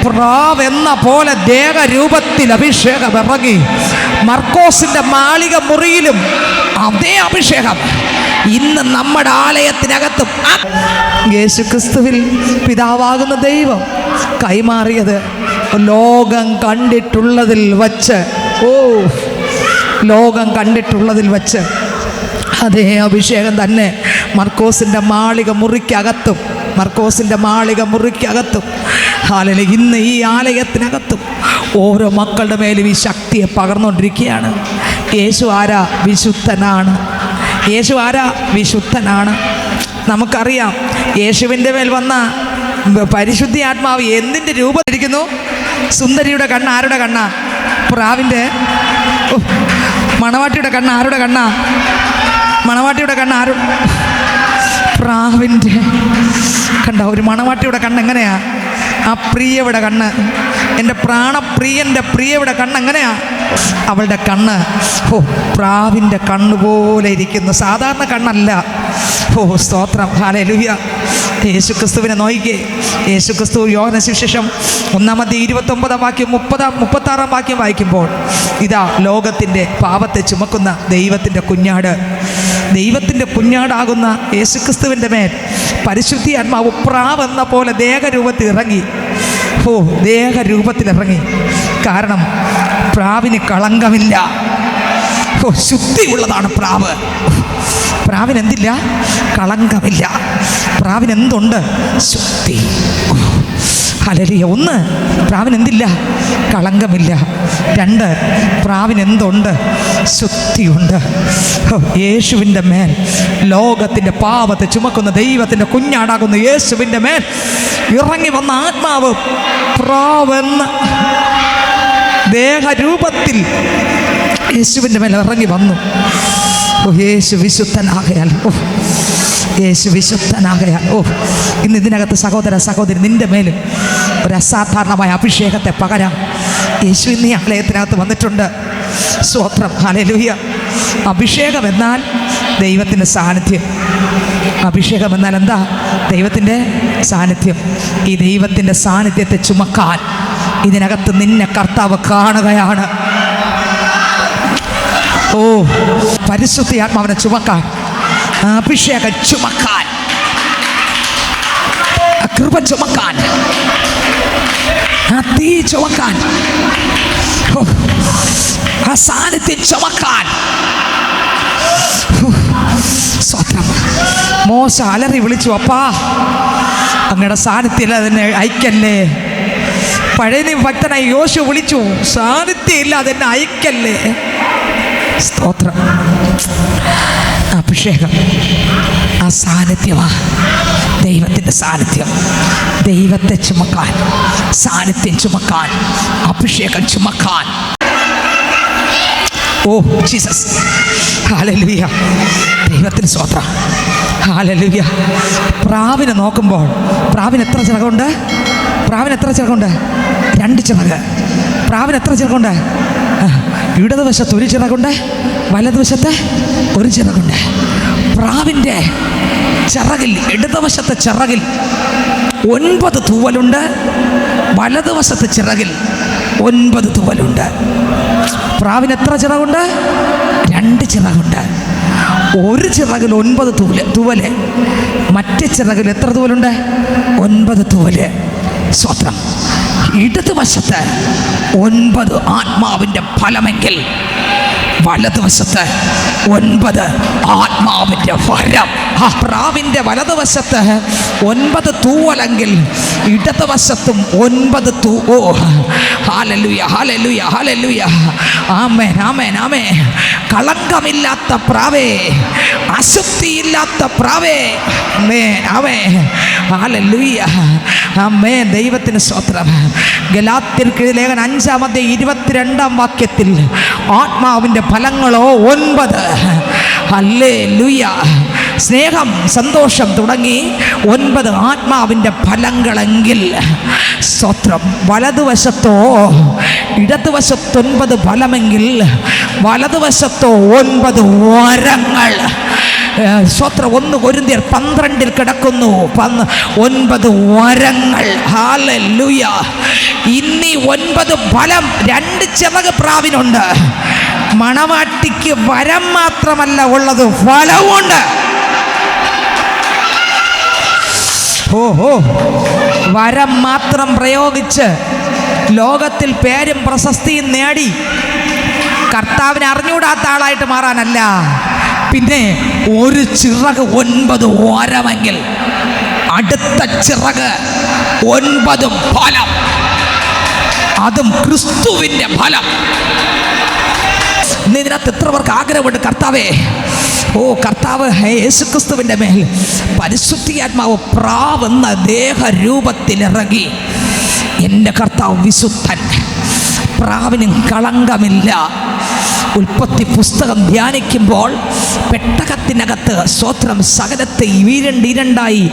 പ്രാവെന്ന പോലെ ദേഹരൂപത്തിൽ അഭിഷേകം ഇറങ്ങി. മർക്കോസിന്റെ മാളിക മുറിയിലും അതേ അഭിഷേകം ഇന്ന് നമ്മുടെ ആലയത്തിനകത്തും യേശുക്രിസ്തുവിൽ പിതാവാകുന്ന ദൈവം കൈമാറിയത് ലോകം കണ്ടിട്ടുള്ളതിൽ വച്ച്, ലോകം കണ്ടിട്ടുള്ളതിൽ വച്ച് അതേ അഭിഷേകം തന്നെ മർക്കോസിൻ്റെ മാളിക മുറിക്കകത്തും, മർക്കോസിൻ്റെ മാളിക മുറിക്കകത്തും ഹല്ലേലൂയ ഇന്ന് ഈ ആലയത്തിനകത്തും ഓരോ മക്കളുടെ മേലും ഈ ശക്തിയെ പകർന്നുകൊണ്ടിരിക്കുകയാണ്. യേശു ആരാ? വിശുദ്ധനാണ്. യേശു ആരാ? വിശുദ്ധനാണ്. നമുക്കറിയാം യേശുവിൻ്റെ മേൽ വന്ന പരിശുദ്ധി ആത്മാവ് എന്തിൻ്റെ രൂപത്തിരിക്കുന്നു? സുന്ദരിയുടെ കണ്ണ് ആരുടെ കണ്ണാ? പ്രാവിൻ്റെ. മണവാട്ടിയുടെ കണ്ണ് ആരുടെ കണ്ണാ? മണവാട്ടിയുടെ കണ്ണ് പ്രാവിൻ്റെ. കണ്ട ഒരു മണവാട്ടിയുടെ കണ്ണ് എങ്ങനെയാ? ആ പ്രിയയുടെ കണ്ണ്, എൻ്റെ പ്രാണപ്രിയൻ്റെ പ്രിയയുടെ കണ്ണ് എങ്ങനെയാ? അവളുടെ കണ്ണ് പ്രാവിൻ്റെ കണ്ണ് പോലെ ഇരിക്കുന്നു. സാധാരണ കണ്ണല്ല. സ്തോത്രം. ഹല്ലേലൂയ. യേശുക്രിസ്തുവിനെ നോക്കിക്കേ. യേശുക്രിസ്തു യോഹന്ന സുവിശേഷം 1-29 വാക്യം 36 വാക്യം വായിക്കുമ്പോൾ, ഇതാ ലോകത്തിൻ്റെ പാപത്തെ ചുമക്കുന്ന ദൈവത്തിൻ്റെ കുഞ്ഞാട്, ദൈവത്തിൻ്റെ കുഞ്ഞാടാകുന്ന യേശുക്രിസ്തുവിൻ്റെ മേൽ പരിശുദ്ധി ആത്മാവ് പ്രാവെന്ന പോലെ ദേഹരൂപത്തിൽ ഇറങ്ങി. ദേഹരൂപത്തിലിറങ്ങി. കാരണം പ്രാവിന് കളങ്കമില്ല. ശുദ്ധിയുള്ളതാണ് പ്രാവ്. പ്രാവിനെന്തില്ല? കളങ്കമില്ല. പ്രാവിനെന്തുണ്ട്? ശുദ്ധി. ഹല്ലേലൂയ. 1, പ്രാവിനെന്തില്ല? കളങ്കമില്ല. 2, പ്രാവിനെന്തുണ്ട്? ശുദ്ധിയുണ്ട്. യേശുവിൻ്റെ മേൽ ലോകത്തിൻ്റെ പാപത്തെ ചുമക്കുന്ന ദൈവത്തിൻ്റെ കുഞ്ഞാടാകുന്ന യേശുവിൻ്റെ മേൽ ഇറങ്ങി വന്ന ആത്മാവ് പ്രാവെന്ന ദേഹരൂപത്തിൽ യേശുവിൻ്റെ മേൽ ഇറങ്ങി വന്നു. യേശു വിശുദ്ധനാകയാൽ, യേശു വിശുദ്ധനാകയാൽ ഇന്ന് ഇതിനകത്ത് സഹോദര സഹോദരി നിൻ്റെ മേലും ഒരു അസാധാരണമായ അഭിഷേകത്തെ പകരാം. യേശു ഇന്ന് ഈ ആലയത്തിനകത്ത് വന്നിട്ടുണ്ട്. സ്തോത്രം. ഹല്ലേലൂയ. അഭിഷേകം എന്നാൽ ദൈവത്തിൻ്റെ സാന്നിധ്യം. അഭിഷേകം എന്നാൽ എന്താ? ദൈവത്തിൻ്റെ സാന്നിധ്യം. ഈ ദൈവത്തിൻ്റെ സാന്നിധ്യത്തെ ചുമക്കാൻ ഇതിനകത്ത് നിന്നെ കർത്താവ് കാണുകയാണ്. പരിശുദ്ധ ആത്മാവിനെ ചുമക്കാൻ, അഭിഷേകം ചുമക്കാൻ, കൃപ ചുമക്കാൻ, തീ ചുമക്കാൻ, സാന്നിധ്യം ചുമക്കാൻ. സ്വത്രം. മോശ അലറി വിളിച്ചു, അപ്പാ അങ്ങയുടെ സാന്നിധ്യം അതെന്നെ അയക്കല്ലേ. പഴയ ഭക്തനായി യോശു വിളിച്ചു, സാന്നിധ്യം ഇല്ല അതെന്നെ അയക്കല്ലേ. സ്തോത്രം. അഭിഷേകം ആ സാന്നിധ്യമാ, ദൈവത്തിൻ്റെ സാന്നിധ്യം. ദൈവത്തെ ചുമക്കാൻ, സാന്നിധ്യം ചുമക്കാൻ, അഭിഷേകം ചുമക്കാൻ. ജീസസ്. ഹല്ലേലൂയ. ദൈവത്തിന് സ്തോത്രം. ഹല്ലേലൂയ. പ്രാവിനെ നോക്കുമ്പോൾ പ്രാവിന് എത്ര ചിറകുണ്ട്? പ്രാവിന് എത്ര ചിറകുണ്ട്? 2 ചിറക്. പ്രാവിന് എത്ര ചിറകുണ്ട്? ഇടതുവശത്ത് 1 ചിറകുണ്ട്, വലതുവശത്ത് 1 ചിറകുണ്ട്. പ്രാവിൻ്റെ ചിറകിൽ, ഇടതുവശത്തെ ചിറകിൽ 9 തൂവലുണ്ട്, വലതുവശത്തെ ചിറകിൽ 9 തൂവലുണ്ട്. പ്രാവിന് എത്ര ചിറകുണ്ട്? 2 ചിറകുണ്ട്. 1 ചിറകിൽ 9 തൂവല്, മറ്റേ ചിറകിൽ എത്ര തൂവലുണ്ട്? 9 തൂവല്. സ്വത്രം. ഇടതുവശത്ത് 9 ആത്മാവിൻ്റെ ഫലമെങ്കിൽ വലതുവശത്ത് 9 ആത്മാവിന്റെ വരം. പ്രാവിന്റെ വലതുവശത്ത് 9 തൂവലെങ്കിൽ ഇടതുവശത്തും 9 തൂവോ. Hallelujah, hallelujah, hallelujah. Amen, amen, amen. കളങ്കമില്ലാത്ത പ്രാവേ, അശുദ്ധിയില്ലാത്ത പ്രാവേ. Amen, amen, hallelujah, amen. ദൈവത്തിന് സ്തോത്രം. ഗലാത്യർക്ക് ലേഖനം 5:22 ആത്മാവിന്റെ ഫലങ്ങളോ 9. ഹല്ലേലൂയ. സ്നേഹം, സന്തോഷം തുടങ്ങി 9 ആത്മാവിന്റെ ഫലങ്ങളെങ്കിൽ സ്തോത്രം. വലതുവശത്തോ ഇടതുവശത്ത് 9 ഫലമെങ്കിൽ വലതുവശത്തോ 9 വരങ്ങൾ. സ്തോത്രം. 1 കൊരിന്ത്യർ 12 കിടക്കുന്നു 9 വരങ്ങൾ. ഹല്ലേലൂയ. ഇന്നീ 9 ഫലം 2 ചിറക് പ്രാവിനുണ്ട്. മണവാട്ടിക്ക് വരം മാത്രമല്ല ഉള്ളത്, ഫലവുമുണ്ട്. ഓഹോ. വരം മാത്രം പ്രയോഗിച്ച് ലോകത്തിൽ പേരും പ്രശസ്തിയും നേടി കർത്താവിനെ അറിഞ്ഞുകൂടാത്ത ആളായിട്ട് മാറാനല്ല, പിന്നെ ഒരു ചിറക് 9 വരമെങ്കിൽ അടുത്ത ചിറക് 9 ഫലം, അതും ക്രിസ്തുവിൻ്റെ ഫലം. ഇന്ന് ഇതിനകത്ത് എത്ര പേർക്ക് ആഗ്രഹമുണ്ട്, കർത്താവേ, ഓ കർത്താവ് യേശുക്രിസ്തുവിൻ്റെ മേൽ പരിശുദ്ധാത്മാവ് പ്രാവെന്ന ദേഹരൂപത്തിലിറങ്ങി. എൻ്റെ കർത്താവ് വിശുദ്ധൻ, പ്രാവിനും കളങ്കമില്ല. ഉൽപ്പത്തി പുസ്തകം ധ്യാനിക്കുമ്പോൾ പെട്ടകത്തിനകത്ത് സ്തോത്രം സകലത്തെ ഇരണ്ടായി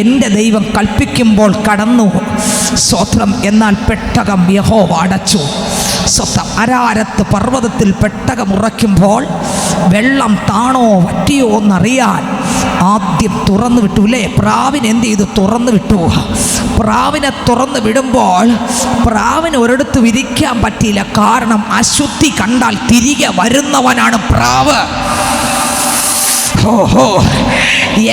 എൻ്റെ ദൈവം കൽപ്പിക്കുമ്പോൾ കടന്നു സ്തോത്രം. എന്നാൽ പെട്ടകം യഹോവ അടച്ചു. സ്വത്തം അരാരത്ത് പർവ്വതത്തിൽ പെട്ടകം ഉറയ്ക്കുമ്പോൾ വെള്ളം താണോ വറ്റിയോ എന്നറിയാൻ ആദ്യം തുറന്നു വിട്ടു അല്ലേ? പ്രാവിനെ എന്ത് ചെയ്തു? തുറന്നു വിട്ടു. പ്രാവിനെ തുറന്നു വിടുമ്പോൾ പ്രാവിന് ഒരിടത്ത് വിരിക്കാൻ പറ്റിയില്ല. കാരണം അശുദ്ധി കണ്ടാൽ തിരികെ വരുന്നവനാണ് പ്രാവ്. ഓഹോ.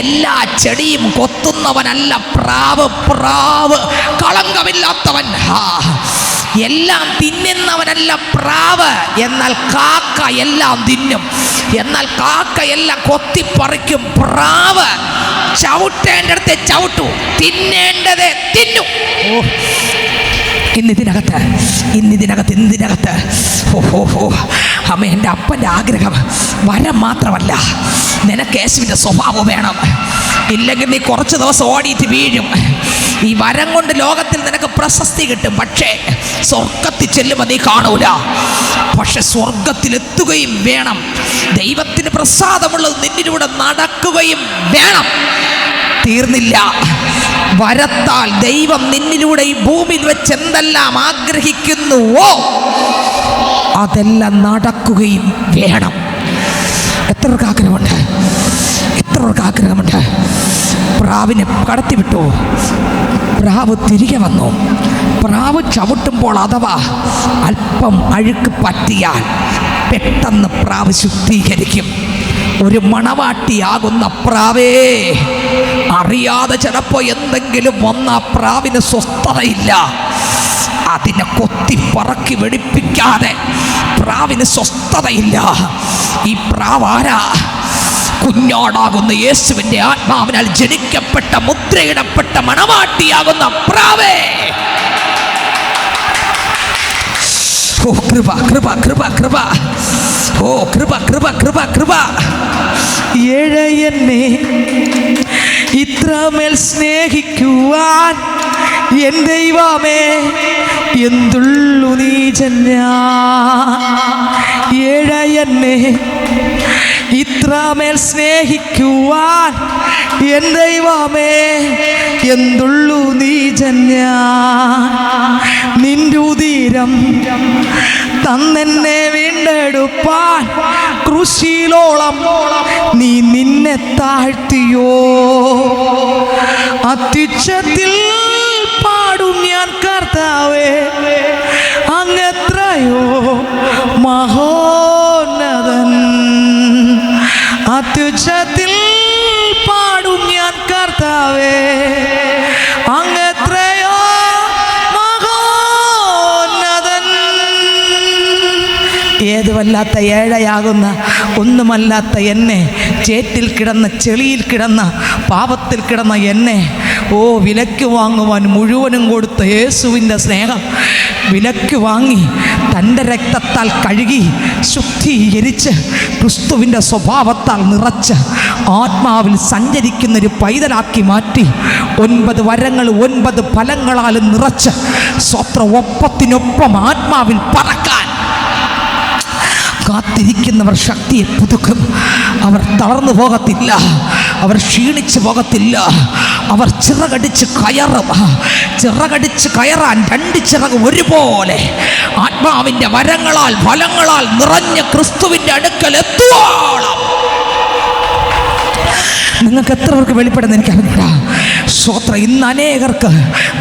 എല്ലാ ചെടിയും കൊത്തുന്നവനല്ല പ്രാവ്. പ്രാവ് കളങ്കമില്ലാത്തവൻ. എല്ലാം തിന്നുന്നവനല്ല പ്രാവ്. എന്നാൽ കാക്ക എല്ലാം തിന്നും. എന്നാൽ കാക്ക എല്ലാം കൊത്തിപ്പറിക്കും. പ്രാവ് ചവിട്ടേണ്ടടുത്തെ ചവിട്ടു, തിന്നേണ്ടത് തിന്നു. ഇന്നിതിനകത്ത് അമ്മ, എൻ്റെ അപ്പൻ്റെ ആഗ്രഹം വരം മാത്രമല്ല, നിനക്ക് യേശുവിൻ്റെ സ്വഭാവം വേണം. ഇല്ലെങ്കിൽ നീ കുറച്ച് ദിവസം ഓടിയിട്ട് വീഴും. ഈ വരം കൊണ്ട് ലോകത്തിൽ നിനക്ക് പ്രശസ്തി കിട്ടും, പക്ഷേ സ്വർഗത്തിൽ ചെല്ലുമ്പോൾ നീ കാണൂല. പക്ഷെ സ്വർഗത്തിലെത്തുകയും വേണം. ദൈവത്തിന് പ്രസാദമുള്ളത് നിന്നിലൂടെ നടക്കുകയും വേണം. തീർന്നില്ല. വരത്താൽ ദൈവം നിന്നിലൂടെ ഈ ഭൂമിയിൽ വെച്ച് എന്തെല്ലാം ആഗ്രഹിക്കുന്നുവോ അതെല്ലാം നടക്കുകയും വേണം. എത്രവർക്ക് ആഗ്രഹമുണ്ട്? എത്രവർക്ക് ആഗ്രഹമുണ്ട്? പ്രാവിനെ കടത്തിവിട്ടു. പ്രാവ് തിരികെ വന്നു. പ്രാവ് ചവിട്ടുമ്പോൾ അഥവാ അല്പം അഴുക്ക് പറ്റിയാൽ പെട്ടെന്ന് പ്രാവ് ശുദ്ധീകരിക്കും. ഒരു മണവാട്ടിയാകുന്ന പ്രാവേ, അറിയാതെ ചിലപ്പോൾ എന്തെങ്കിലും വന്ന പ്രാവിന് സ്വസ്ഥതയില്ല. അതിനെ കൊത്തിപ്പറക്കി വെടിപ്പിക്കാതെ പ്രാവിന് സ്വസ്ഥതയില്ല. ഈ പ്രാവാരാ? കുഞ്ഞാടാകുന്ന യേശുവിൻ്റെ ആത്മാവിനാൽ ജനിക്കപ്പെട്ട മുദ്രയിടപ്പെട്ട മണവാട്ടിയാകുന്ന പ്രാവേ. ഓ കൃപ, കൃപ, കൃപ, കൃപ. ഓ കൃപ, കൃപ, കൃപ, കൃപ. എന്നെ ഇത്രമേൽ സ്നേഹിക്കുവാൻ എൻ ദൈവമേ എന്തുള്ളു നീചന്യാ. എന്നെ ഇത്രമേൽ സ്നേഹിക്കുവാൻ എൻ ദൈവമേ എന്തുള്ളു നീചന്യാ. നിൻരുതിരം തന്നെന്നെ വീണ്ടെടുപ്പാൻ ക്രൂശിലോളം നീ നിന്നെ താഴ്ത്തിയോ. അത്യുച്ചത്തിൽ പാടും ഞാൻ കർത്താവേ, അങ്ങെത്രയോ മഹോന്നതൻ. അത്യുച്ചത്തിൽ പാടും ഞാൻ കർത്താവേ, അങ്ങെത്രയോ മഹോന്നതൻ. ഏതുമല്ലാത്ത ഏഴയാകുന്ന ഒന്നുമല്ലാത്ത എന്നെ, ചേറ്റിൽ കിടന്ന ചെളിയിൽ കിടന്ന പാപത്തിൽ കിടന്ന എന്നെ വിലയ്ക്ക് വാങ്ങുവാൻ മുഴുവനും കൊടുത്ത യേശുവിൻ്റെ സ്നേഹം വിലയ്ക്ക് വാങ്ങി തൻ്റെ രക്തത്താൽ കഴുകി ശുദ്ധീകരിച്ച് ക്രിസ്തുവിൻ്റെ സ്വഭാവത്താൽ നിറച്ച് ആത്മാവിൽ സഞ്ചരിക്കുന്നൊരു പൈതലാക്കി മാറ്റി 9 വരങ്ങൾ 9 ഫലങ്ങളാൽ നിറച്ച് സ്വത്രൊപ്പത്തിനൊപ്പം ആത്മാവിൽ പറക്കാൻ കാത്തിരിക്കുന്നവർ ശക്തിയെ പുതുക്കും. അവർ തളർന്നു പോകത്തില്ല, അവർ ക്ഷീണിച്ചു പോകത്തില്ല, അവർ ചിറകടിച്ച് കയറും. ചിറകടിച്ച് കയറാൻ 2 ചിറക് ഒരുപോലെ ആത്മാവിൻ്റെ വരങ്ങളാൽ ഫലങ്ങളാൽ നിറഞ്ഞ ക്രിസ്തുവിൻ്റെ അടുക്കൽ എത്തുവോളം. നിങ്ങൾക്ക് എത്ര പേർക്ക് വെളിപ്പെടുന്ന എനിക്കറിയില്ല. സ്തോത്രം. ഇന്ന് അനേകർക്ക്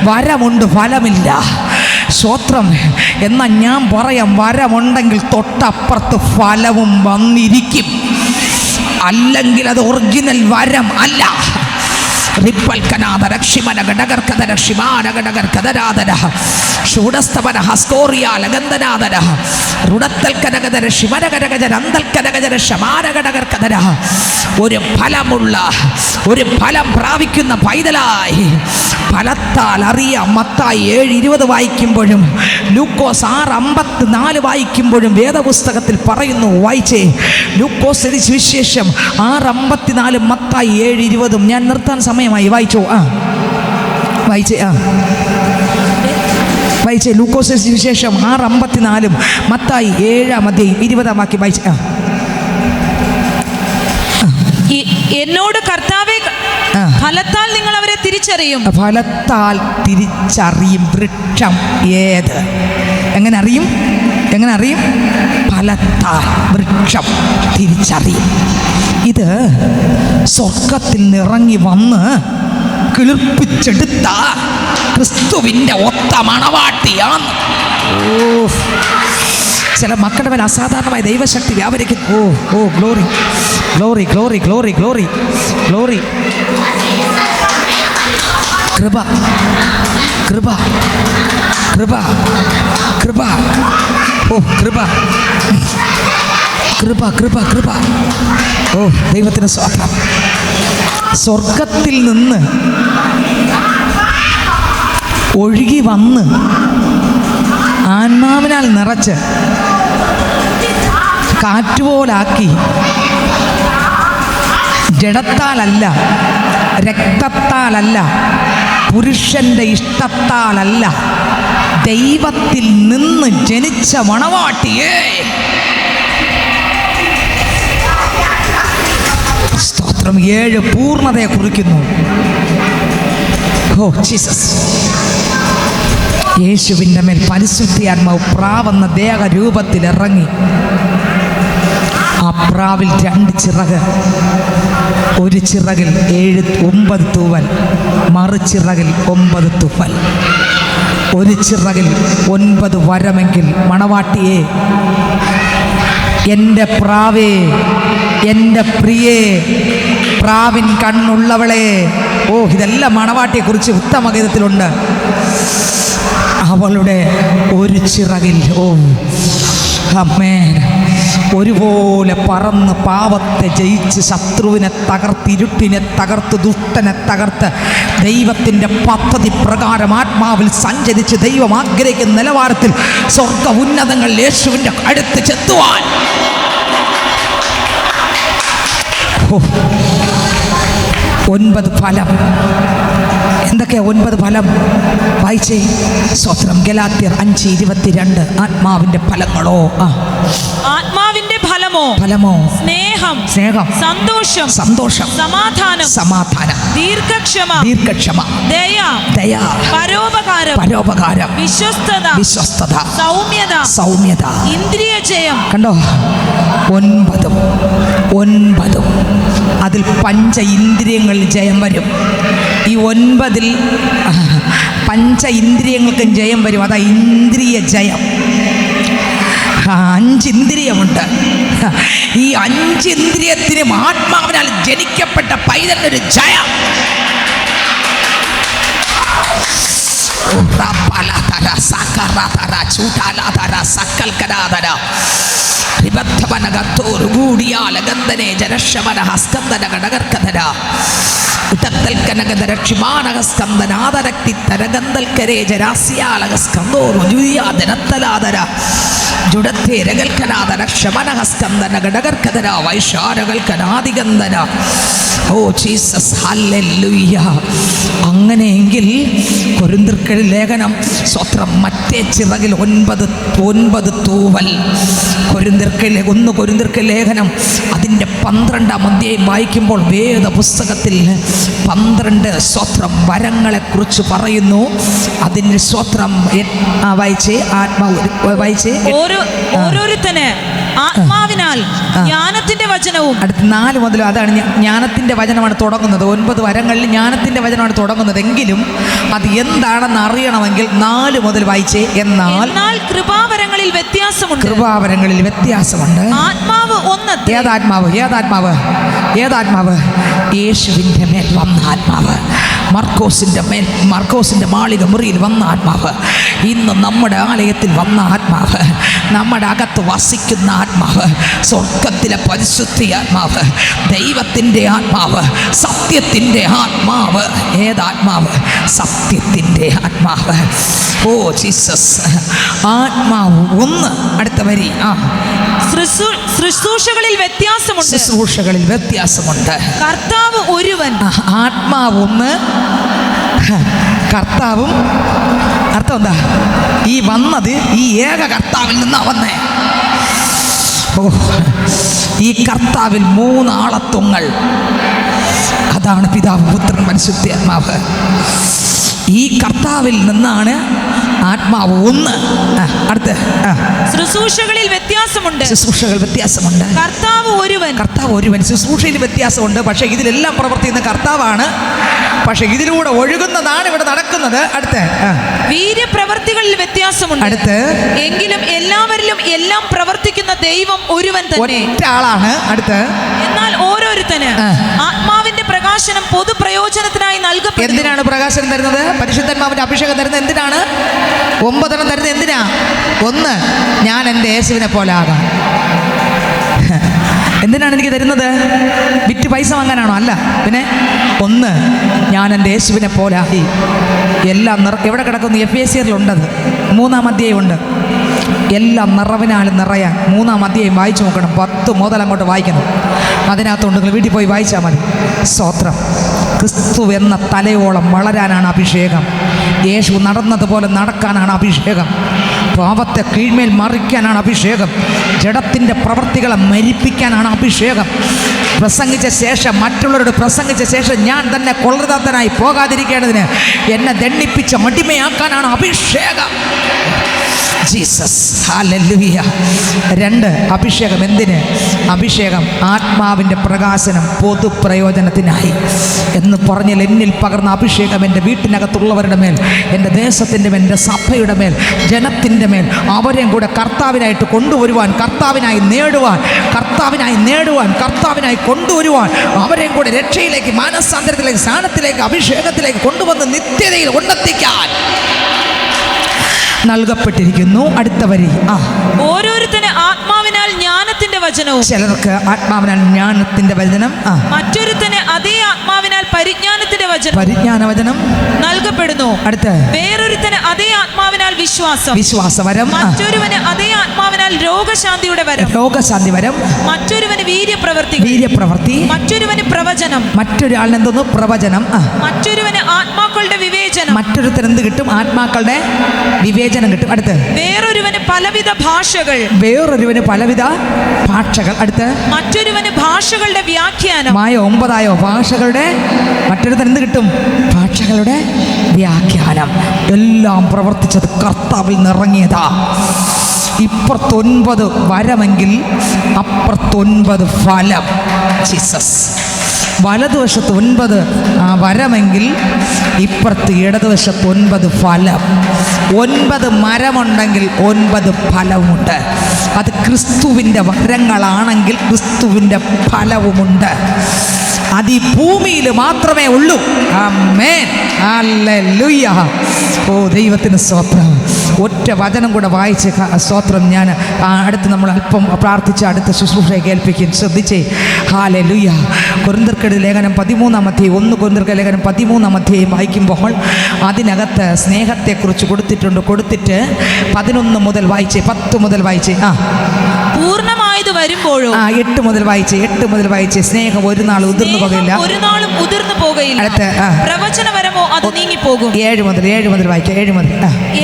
വരമുണ്ട്, ഫലമില്ല. സ്തോത്രം. എന്നാൽ ഞാൻ പറയാം, വരമുണ്ടെങ്കിൽ തൊട്ടപ്പുറത്ത് ഫലവും വന്നിരിക്കും. അല്ലെങ്കിൽ അത് ഒറിജിനൽ വരം അല്ല. ഒരു ഫലമുള്ള, ഒരു ഫലം പ്രാപിക്കുന്ന പൈതലായി ഫലത്താൽ അറിയാം. മത്തായി 7:20 വായിക്കുമ്പോഴും ലൂക്കോസ് 6:54 വായിക്കുമ്പോഴും വേദപുസ്തകത്തിൽ പറയുന്നു. വായിച്ചേ, ലൂക്കോസ് സുവിശേഷം 6:54, മത്തായി 7:20. ഞാൻ നിർത്താൻ സമയമായി. വായിച്ചോ. വായിച്ചേ ലൂക്കോസ് സുവിശേഷം 6:54, മത്തായി 7:20 വാക്യം വായിച്ചേ. എന്നോട് കർത്താവേ, ഫലത്താൽ നിങ്ങൾ അവരെ തിരിച്ചറിയും. ഫലത്താൽ തിരിച്ചറിയും വൃക്ഷം ഏത്. എങ്ങനെ അറിയും? ഫലത്താൽ വൃക്ഷം തിരിച്ചറിയും. ഇത് സ്വർഗത്തിൽ നിറങ്ങി വന്ന് കിളിർപ്പിച്ചെടുത്ത ക്രിസ്തുവിൻ്റെ ഒത്ത മണവാട്ടിയാണ്. ചില മക്കളുടെ മേൽ അസാധാരണമായ ദൈവശക്തി വ്യാപരിക്കുന്നു. Glory glory glory glory glory glory. കൃപ കൃപ കൃപ കൃപ കൃപ കൃപ കൃപ കൃപ. ദൈവത്തിന് സ്തോത്രം. സ്വർഗത്തിൽ നിന്ന് ഒഴുകി വന്ന് ആത്മാവിനാൽ നിറച്ച് കാറ്റുപോലാക്കി, ജഡത്താലല്ല, രക്തത്താലല്ല, പുരുഷന്റെ ഇഷ്ടത്താലല്ല, ദൈവത്തിൽ നിന്ന് ജനിച്ച മണവാട്ടിയേ. സ്തോത്രം. 7 പൂർണ്ണതയെ കുറിക്കുന്നു. ജീസസ്. യേശുവിൻ്റെ മേൽ പരിശുദ്ധാത്മാവ് പ്രാവെന്ന ദേഹരൂപത്തിൽ ഇറങ്ങി. ആ പ്രാവിൽ 2 ചിറക്. ഒരു ചിറകിൽ 9 തൂവൽ, മറുചിറകിൽ 9 തൂവൽ. ഒരു ചിറകിൽ 9 വരമെങ്കിൽ മണവാട്ടിയെ, എൻ്റെ പ്രാവേ, എൻ്റെ പ്രിയേ, പ്രാവിൻ കണ്ണുള്ളവളെ. ഇതെല്ലാം മണവാട്ടിയെക്കുറിച്ച് ഉത്തമഗീതത്തിലുണ്ട്. അവളുടെ ഒരു ചിറകിൽ ആമേൻ ഒരുപോലെ പറന്ന് പാവത്തെ ജയിച്ച് ശത്രുവിനെ തകർത്ത്, ഇരുട്ടിനെ തകർത്ത്, ദുഷ്ടനെ തകർത്ത്, ദൈവത്തിൻ്റെ പദ്ധതി പ്രകാരം ആത്മാവിൽ സഞ്ചരിച്ച് ദൈവം ആഗ്രഹിക്കുന്ന നിലവാരത്തിൽ സ്വർഗ ഉന്നതങ്ങൾ യേശുവിൻ്റെ അടുത്ത് ചെത്തുവാൻ 9 ഫലം. എന്തൊക്കെയാ 9 ഫലം? വായിച്ചേ. സ്തോത്രം. ഗലാത്യർ 5:22. ആത്മാവിന്റെ ഫലങ്ങളോ? ആത്മാവിന്റെ ഫലമോ സ്നേഹം, സന്തോഷം, സമാധാനം, ദീർഘക്ഷമ, ദയ, പരോപകാരം, വിശ്വസ്തത, സൗമ്യത, ഇന്ദ്രിയജയം. കണ്ടോ? 9 അതിൽ 5 ഇന്ദ്രിയങ്ങളിൽ ജയം വരും. ഈ 9 5 ഇന്ദ്രിയങ്ങൾക്കും ജയം വരും. അതാ ഇന്ദ്രിയ ജയം. 5 ഇന്ദ്രിയമുണ്ട്. ഈ 5 ഇന്ദ്രിയത്തിനും ആത്മാവിനാൽ ജനിക്കപ്പെട്ട പൈതലിനൊരു ജയം. Oh Jesus, hallelujah. അങ്ങനെയെങ്കിൽ കൊരിന്ത്യർക്കെഴുതിയ ലേഖനം സ്വത്രം മറ്റേ ചിറകിൽ 9 തൂവൽ. കൊരിന്ത്യർക്കെഴുതിയ ലേഖനം അതിൻ്റെ 12-ാം അധ്യായം വായിക്കുമ്പോൾ വേദ പുസ്തകത്തിൽ 12 സ്വത്രം വരങ്ങളെക്കുറിച്ച് പറയുന്നു. അതിൻ്റെ സ്വത്രം വായിച്ചേ, വായിച്ചേ. ഓരോരുത്തന് ആത്മാവിനാൽ ജ്ഞാനത്തിന്റെ വചനവും. അടുത്ത 4 മുതൽ അതാണ് ജ്ഞാനത്തിന്റെ വചനമാണ് തുടങ്ങുന്നത്. 9 വരങ്ങളിൽ ജ്ഞാനത്തിന്റെ വചനമാണ് തുടങ്ങുന്നത്. എങ്കിലും അത് എന്താണെന്ന് അറിയണമെങ്കിൽ 4 മുതൽ വായിച്ചേ. എന്നാൽ കൃപാവരങ്ങളിൽ വ്യത്യാസമുണ്ട്. കൃപാവരങ്ങളിൽ വ്യത്യാസമുണ്ട്. ആത്മാവ് ഒന്ന്. ഏതാത്മാവ്? ഏതാത്മാവ്? ഏതാത്മാവ്? യേശുവിൻ്റെ മേൽ വന്ന ആത്മാവ്, മർക്കോസിന്റെ മാളിക മുറിയിൽ വന്ന ആത്മാവ്, ഇന്ന് നമ്മുടെ ആലയത്തിൽ വന്ന ആത്മാവ്, നമ്മുടെ അകത്ത് വസിക്കുന്ന ആത്മാവ്, സ്വർഗത്തിലെ പരിശുദ്ധ ആത്മാവ്, ദൈവത്തിൻ്റെ ആത്മാവ്, സത്യത്തിൻ്റെ ആത്മാവ്. ഏതാത്മാവ്? സത്യത്തിൻ്റെ ആത്മാവ്. ഓ ജീസസ്, ആത്മാവ് ഒന്ന്. അടുത്ത വരി. ശുശ്രൂഷകളിൽ വ്യത്യാസമുണ്ട്. ശുശ്രൂഷകളിൽ വ്യത്യാസമുണ്ട്. കർത്താവ് ഒരുവൻ. ആത്മാവ് ഒന്ന്, കർത്താവും. അർത്ഥം എന്താ? ഈ വന്നത് ഈ ഏക കർത്താവിൽ നിന്നാ വന്നേ. ഓ, ഈ കർത്താവിൽ 3 ആളത്വങ്ങൾ. അതാണ് പിതാവ്, പുത്രൻ, പരിശുദ്ധാത്മാവ്. ഈ കർത്താവിൽ നിന്നാണ് ആത്മാവ് ഒന്ന്. അടുത്ത് ശുശ്രൂഷകളിൽ വ്യത്യാസമുണ്ട്. ശുശ്രൂഷകൾ വ്യത്യാസമുണ്ട്. കർത്താവ് ഒരുവൻ. കർത്താവ് ഒരുവൻ. ശുശ്രൂഷയിൽ വ്യത്യാസമുണ്ട്. പക്ഷേ ഇതിലെല്ലാം പ്രവർത്തിക്കുന്ന കർത്താവാണ്. പക്ഷെ ഇതിലൂടെ ഒഴുകുന്നതാണ് ഇവിടെ നടക്കുന്നത്. അടുത്ത് വീര്യപ്രവർത്തികളിൽ വ്യത്യാസമുണ്ട്. അടുത്ത് എങ്കിലും എല്ലാവരിലും എല്ലാം പ്രവർത്തിക്കുന്ന ദൈവം ഒരുവൻ തന്നെ. ഒറ്റ ആളാണ്. അടുത്ത് എന്നാൽ ഓരോരുത്തന് ആത്മാവിന്റെ പ്രകാശനം പൊതുപ്രയോജനത്തിനായി നൽകപ്പെടുന്നു. എന്തിനാണ് പ്രകാശനം തരുന്നത്? പരിശുദ്ധാത്മാവിന്റെ അഭിഷേകം തരുന്നത് എന്തിനാണ്? 9 തരുന്നത് എന്തിനാ? 1, ഞാൻ എൻ്റെ യേശുവിനെ പോലെ ആകാം. എന്തിനാണ് എനിക്ക് തരുന്നത്? വിറ്റ് പൈസ വാങ്ങാനാണോ? അല്ല. പിന്നെ 1, ഞാൻ എൻ്റെ യേശുവിനെ പോലെ ആയി. എല്ലാം എവിടെ കിടക്കുന്നു? എഫേസ്യരിലുണ്ടത്. 3-ാം അധ്യായം ഉണ്ട്. എല്ലാം നിറവിനാൽ നിറയാൻ 3-ാം അധ്യായം വായിച്ചു നോക്കണം. 10 മുതൽ അങ്ങോട്ട് വായിക്കണം. അതിനകത്തുണ്ട്. നിങ്ങൾ വീട്ടിൽ പോയി വായിച്ചാൽ മതി. സ്തോത്രം. ക്രിസ്തു എന്ന തലയോളം വളരാനാണ് അഭിഷേകം. യേശു നടന്നതുപോലെ നടക്കാനാണ് അഭിഷേകം. പാപത്തെ കീഴ്മേൽ മറിക്കാനാണ് അഭിഷേകം. ജഡത്തിൻ്റെ പ്രവൃത്തികളെ മരിപ്പിക്കാനാണ് അഭിഷേകം. പ്രസംഗിച്ച ശേഷം, മറ്റുള്ളവരോട് പ്രസംഗിച്ച ശേഷം ഞാൻ തന്നെ കൊള്ളരുതാത്തനായി പോകാതിരിക്കേണ്ടതിന് എന്നെ ദണ്ഡിപ്പിച്ച മടിമയാക്കാനാണ് അഭിഷേകം. Jesus, hallelujah. 2, അഭിഷേകം. എന്തിന്? അഭിഷേകം ആത്മാവിൻ്റെ പ്രകാശനം പൊതുപ്രയോജനത്തിനായി എന്ന് പറഞ്ഞാൽ എന്നിൽ പകർന്ന അഭിഷേകം എൻ്റെ വീട്ടിനകത്തുള്ളവരുടെ മേൽ, എൻ്റെ ദേശത്തിൻ്റെ മേൽ, എൻ്റെ സഭയുടെ മേൽ, ജനത്തിൻ്റെ മേൽ, അവരെയും കൂടെ കർത്താവിനായിട്ട് കൊണ്ടുവരുവാൻ, കർത്താവിനായി നേടുവാൻ, കർത്താവിനായി കൊണ്ടുവരുവാൻ, അവരെയും കൂടെ രക്ഷയിലേക്ക്, മാനസാന്തരത്തിലേക്ക്, സ്നാനത്തിലേക്ക്, അഭിഷേകത്തിലേക്ക് കൊണ്ടുവന്ന് നിത്യതയിൽ ഉണ്ടെത്തിക്കാൻ നൽകപ്പെട്ടിരിക്കുന്നു. അടുത്ത വരി. ഓരോരുത്തന് ആത്മാവിനാൽ ജ്ഞാനത്തിന്റെ വചനവും. ചിലർക്ക് ആത്മാവിനാൽ ജ്ഞാനത്തിന്റെ വചനം, മറ്റൊരുത്തന് അതേ ആത്മാവിനാൽ പരിജ്ഞാനത്തിന്റെ വചനം, പരിജ്ഞാന വചനം നൽകപ്പെടുന്നു. അടുത്ത് വേറൊരുത്തന് അതേ ആത്മാവിനാൽ വിശ്വാസവരം, മറ്റൊരുവന് അതേ ആത്മാവിനാൽ രോഗശാന്തിയുടെ വരം, മറ്റൊരുവന് വീര്യപ്രവൃത്തി, മറ്റൊരുവന് പ്രവചനം, മറ്റൊരാളിന് എന്തോന്നു? പ്രവചനം. മറ്റൊരുവന് ആത്മാക്കളുടെ വിവേചനം, മറ്റൊരുത്തന് എന്ത് കിട്ടും? ആത്മാക്കളുടെ വിവേചനം കിട്ടും. അടുത്ത് വേറൊരുവന് പലവിധ ഭാഷകൾ, അടുത്ത് മറ്റൊരുവന് ഭാഷകളുടെ വ്യാഖ്യാനം. 9 ഭാഷകളുടെ. മറ്റൊരുത്തൻ എന്ത് കിട്ടും? ഭാഷകളുടെ വ്യാഖ്യാനം. എല്ലാം പ്രവർത്തിച്ചത് കർത്താവിൽ നിറങ്ങിയതാ. ഇപ്പുറത്ത് 9 വരമെങ്കിൽ അപ്പുറത്ത് 9 ഫലം. ജീസസ്. വലതുവശത്ത് 9 വരമെങ്കിൽ ഇപ്പുറത്ത് ഇടതുവശത്ത് 9 ഫലം. 9 മരമുണ്ടെങ്കിൽ 9 ഫലവുമുണ്ട്. അത് ക്രിസ്തുവിൻ്റെ വരങ്ങളാണെങ്കിൽ ക്രിസ്തുവിൻ്റെ ഫലവുമുണ്ട്. അത് ഈ ഭൂമിയിൽ മാത്രമേ ഉള്ളൂ. ആമേൻ, ഹല്ലേലൂയ. ഓ ദൈവത്തിന് സ്തോത്രം. ഒറ്റ വചനം കൂടെ വായിച്ച് സ്തോത്രം. ഞാൻ അടുത്ത് നമ്മൾ അല്പം പ്രാർത്ഥിച്ച് അടുത്ത ശുശ്രൂഷയെ കേൾപ്പിക്കും. ശ്രദ്ധിച്ചേ. ഹല്ലേലൂയ. കൊരിന്ത്യർക്കെഴുതിയ ലേഖനം 13-ാം അധ്യായം 1 കൊരിന്ത്യർക്കെഴുതിയ ലേഖനം 13-ാം അധ്യായം വായിക്കുമ്പോൾ അതിനകത്ത് സ്നേഹത്തെക്കുറിച്ച് കൊടുത്തിട്ട് 11 മുതൽ വായിച്ചേ, 10 മുതൽ വായിച്ചേ. പൂർണ്ണമായത് വരുമ്പോഴോ 8 മുതൽ വായിച്ചേ. സ്നേഹം ഒരു നാൾ ഉതിർന്നു പോകയില്ല. ഒരു നാളും ഉതിർന്നു പോകയില്ല. അടുത്ത് പ്രവചനവരമോ അത് നീങ്ങിപ്പോകും. 7 മുതൽ വായിക്കാം. 7 മുതൽ.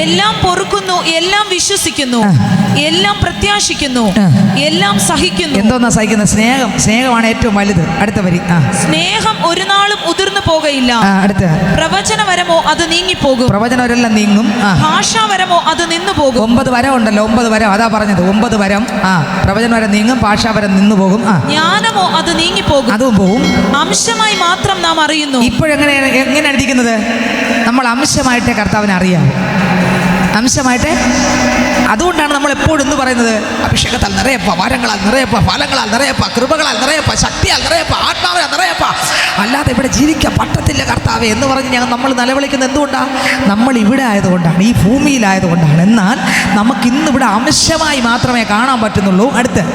എല്ലാം പൊറുക്കുന്നു, എല്ലാം വിശ്വസിക്കുന്നു, എല്ലാം പ്രത്യാശിക്കുന്നു, എല്ലാം സഹിക്കുന്നു. എന്തോന്നാ സഹിക്കുന്നത്? സ്നേഹമാണ് ഏറ്റവും വലുത്. അടുത്ത വരി. സ്നേഹം ഒരു നാളും ഉതിർന്നു പോകയില്ല. അടുത്ത പ്രവചനവരമോ അത് നീങ്ങിപ്പോകും. പ്രവചനവരെല്ലാം നീങ്ങും. ഭാഷാവരമോ അത് നിന്നു പോകും. 9 വരം ഉണ്ടല്ലോ, 9 വരം. അതാ പറഞ്ഞത്, 9 വരം. പ്രവചനവരം നീങ്ങും, ഭാഷാവരം നിന്നു പോകും. ജ്ഞാനമോ അത് നീങ്ങിപ്പോകും. അതും പോകും. അംശമായി മാത്രം നാം അറിയുന്നു. ഇപ്പോഴെങ്ങനെയാണ് ഇരിക്കുന്നത്? നമ്മൾ അംശമായിട്ടേ കർത്താവിനെ അറിയാം. അംശമായിട്ട്. അതുകൊണ്ടാണ് നമ്മൾ എപ്പോഴും എന്ന് പറയുന്നത്, അഭിഷേകത്താൽ നിറയപ്പ, വരങ്ങളാൽ നിറയപ്പ, ഫലങ്ങളാൽ നിറയപ്പ, കൃപകളാൽ നിറയപ്പ, ശക്തിയാൽ നിറയപ്പ, ആത്മാവിനാൽ നിറയപ്പ. അല്ലാതെ ഇവിടെ ജീവിക്കാൻ പറ്റത്തില്ല കർത്താവേ എന്ന് പറഞ്ഞ് നമ്മൾ നിലവിളിക്കുന്നത് എന്തുകൊണ്ടാണ്? നമ്മൾ ഇവിടെ ആയതുകൊണ്ടാണ്, ഈ ഭൂമിയിലായതുകൊണ്ടാണ്. എന്നാൽ നമുക്ക് ഇന്നിവിടെ അംശമായി മാത്രമേ കാണാൻ പറ്റുന്നുള്ളൂ. അടുത്ത്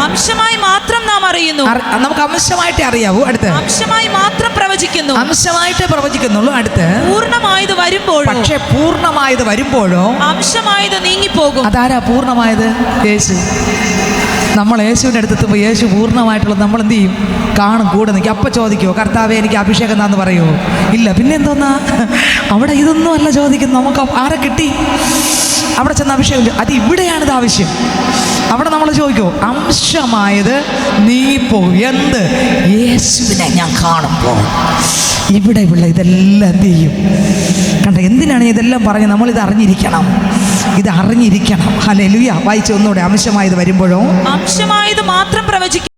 അംശമായി മാത്രം നാം അറിയുന്നു. നമുക്ക് അംശമായിട്ടേ അറിയാവൂ. അടുത്ത് അംശമായി മാത്രം പ്രവചിക്കുന്നു. അംശമായിട്ടേ പ്രവചിക്കുന്നുള്ളൂ. അടുത്ത് പൂർണ്ണമായത് വരുമ്പോഴോ, പക്ഷേ പൂർണ്ണമായത് വരുമ്പോഴോ അംശമായത് നീങ്ങിപ്പോകും. അതാരാ പൂർണ്ണമായത്? യേശു. നമ്മൾ യേശുവിൻ്റെ അടുത്തെത്തുമ്പോൾ യേശു പൂർണ്ണമായിട്ടുള്ളത് നമ്മൾ എന്ത് ചെയ്യും? കാണും, കൂടെ നിൽക്കും. അപ്പം ചോദിക്കുമോ കർത്താവേ എനിക്ക് അഭിഷേകം എന്താന്ന് പറയുമോ? ഇല്ല. പിന്നെ എന്തോന്നാ അവിടെ? ഇതൊന്നും അല്ല ചോദിക്കുന്നത്. നമുക്ക് ആരെ കിട്ടി? അവിടെ ചെന്ന അഭിഷേകം. അത് ഇവിടെയാണിത് ആവശ്യം. അവിടെ നമ്മൾ ചോദിക്കുമോ അംശമായത് നീ പോകും. എന്ത്? യേശുവിനെ ഞാൻ കാണുമ്പോൾ ഇവിടെ ഇതെല്ലാം എന്ത് ചെയ്യും? കണ്ട, എന്തിനാണ് ഇതെല്ലാം പറഞ്ഞ് നമ്മളിത് അറിഞ്ഞിരിക്കണം. ഹല്ലേലൂയ. വായിച്ച ഒന്നുകൂടെ. അംശമായത് വരുമ്പോഴോ അംശമായത് മാത്രം പ്രവചിക്കും.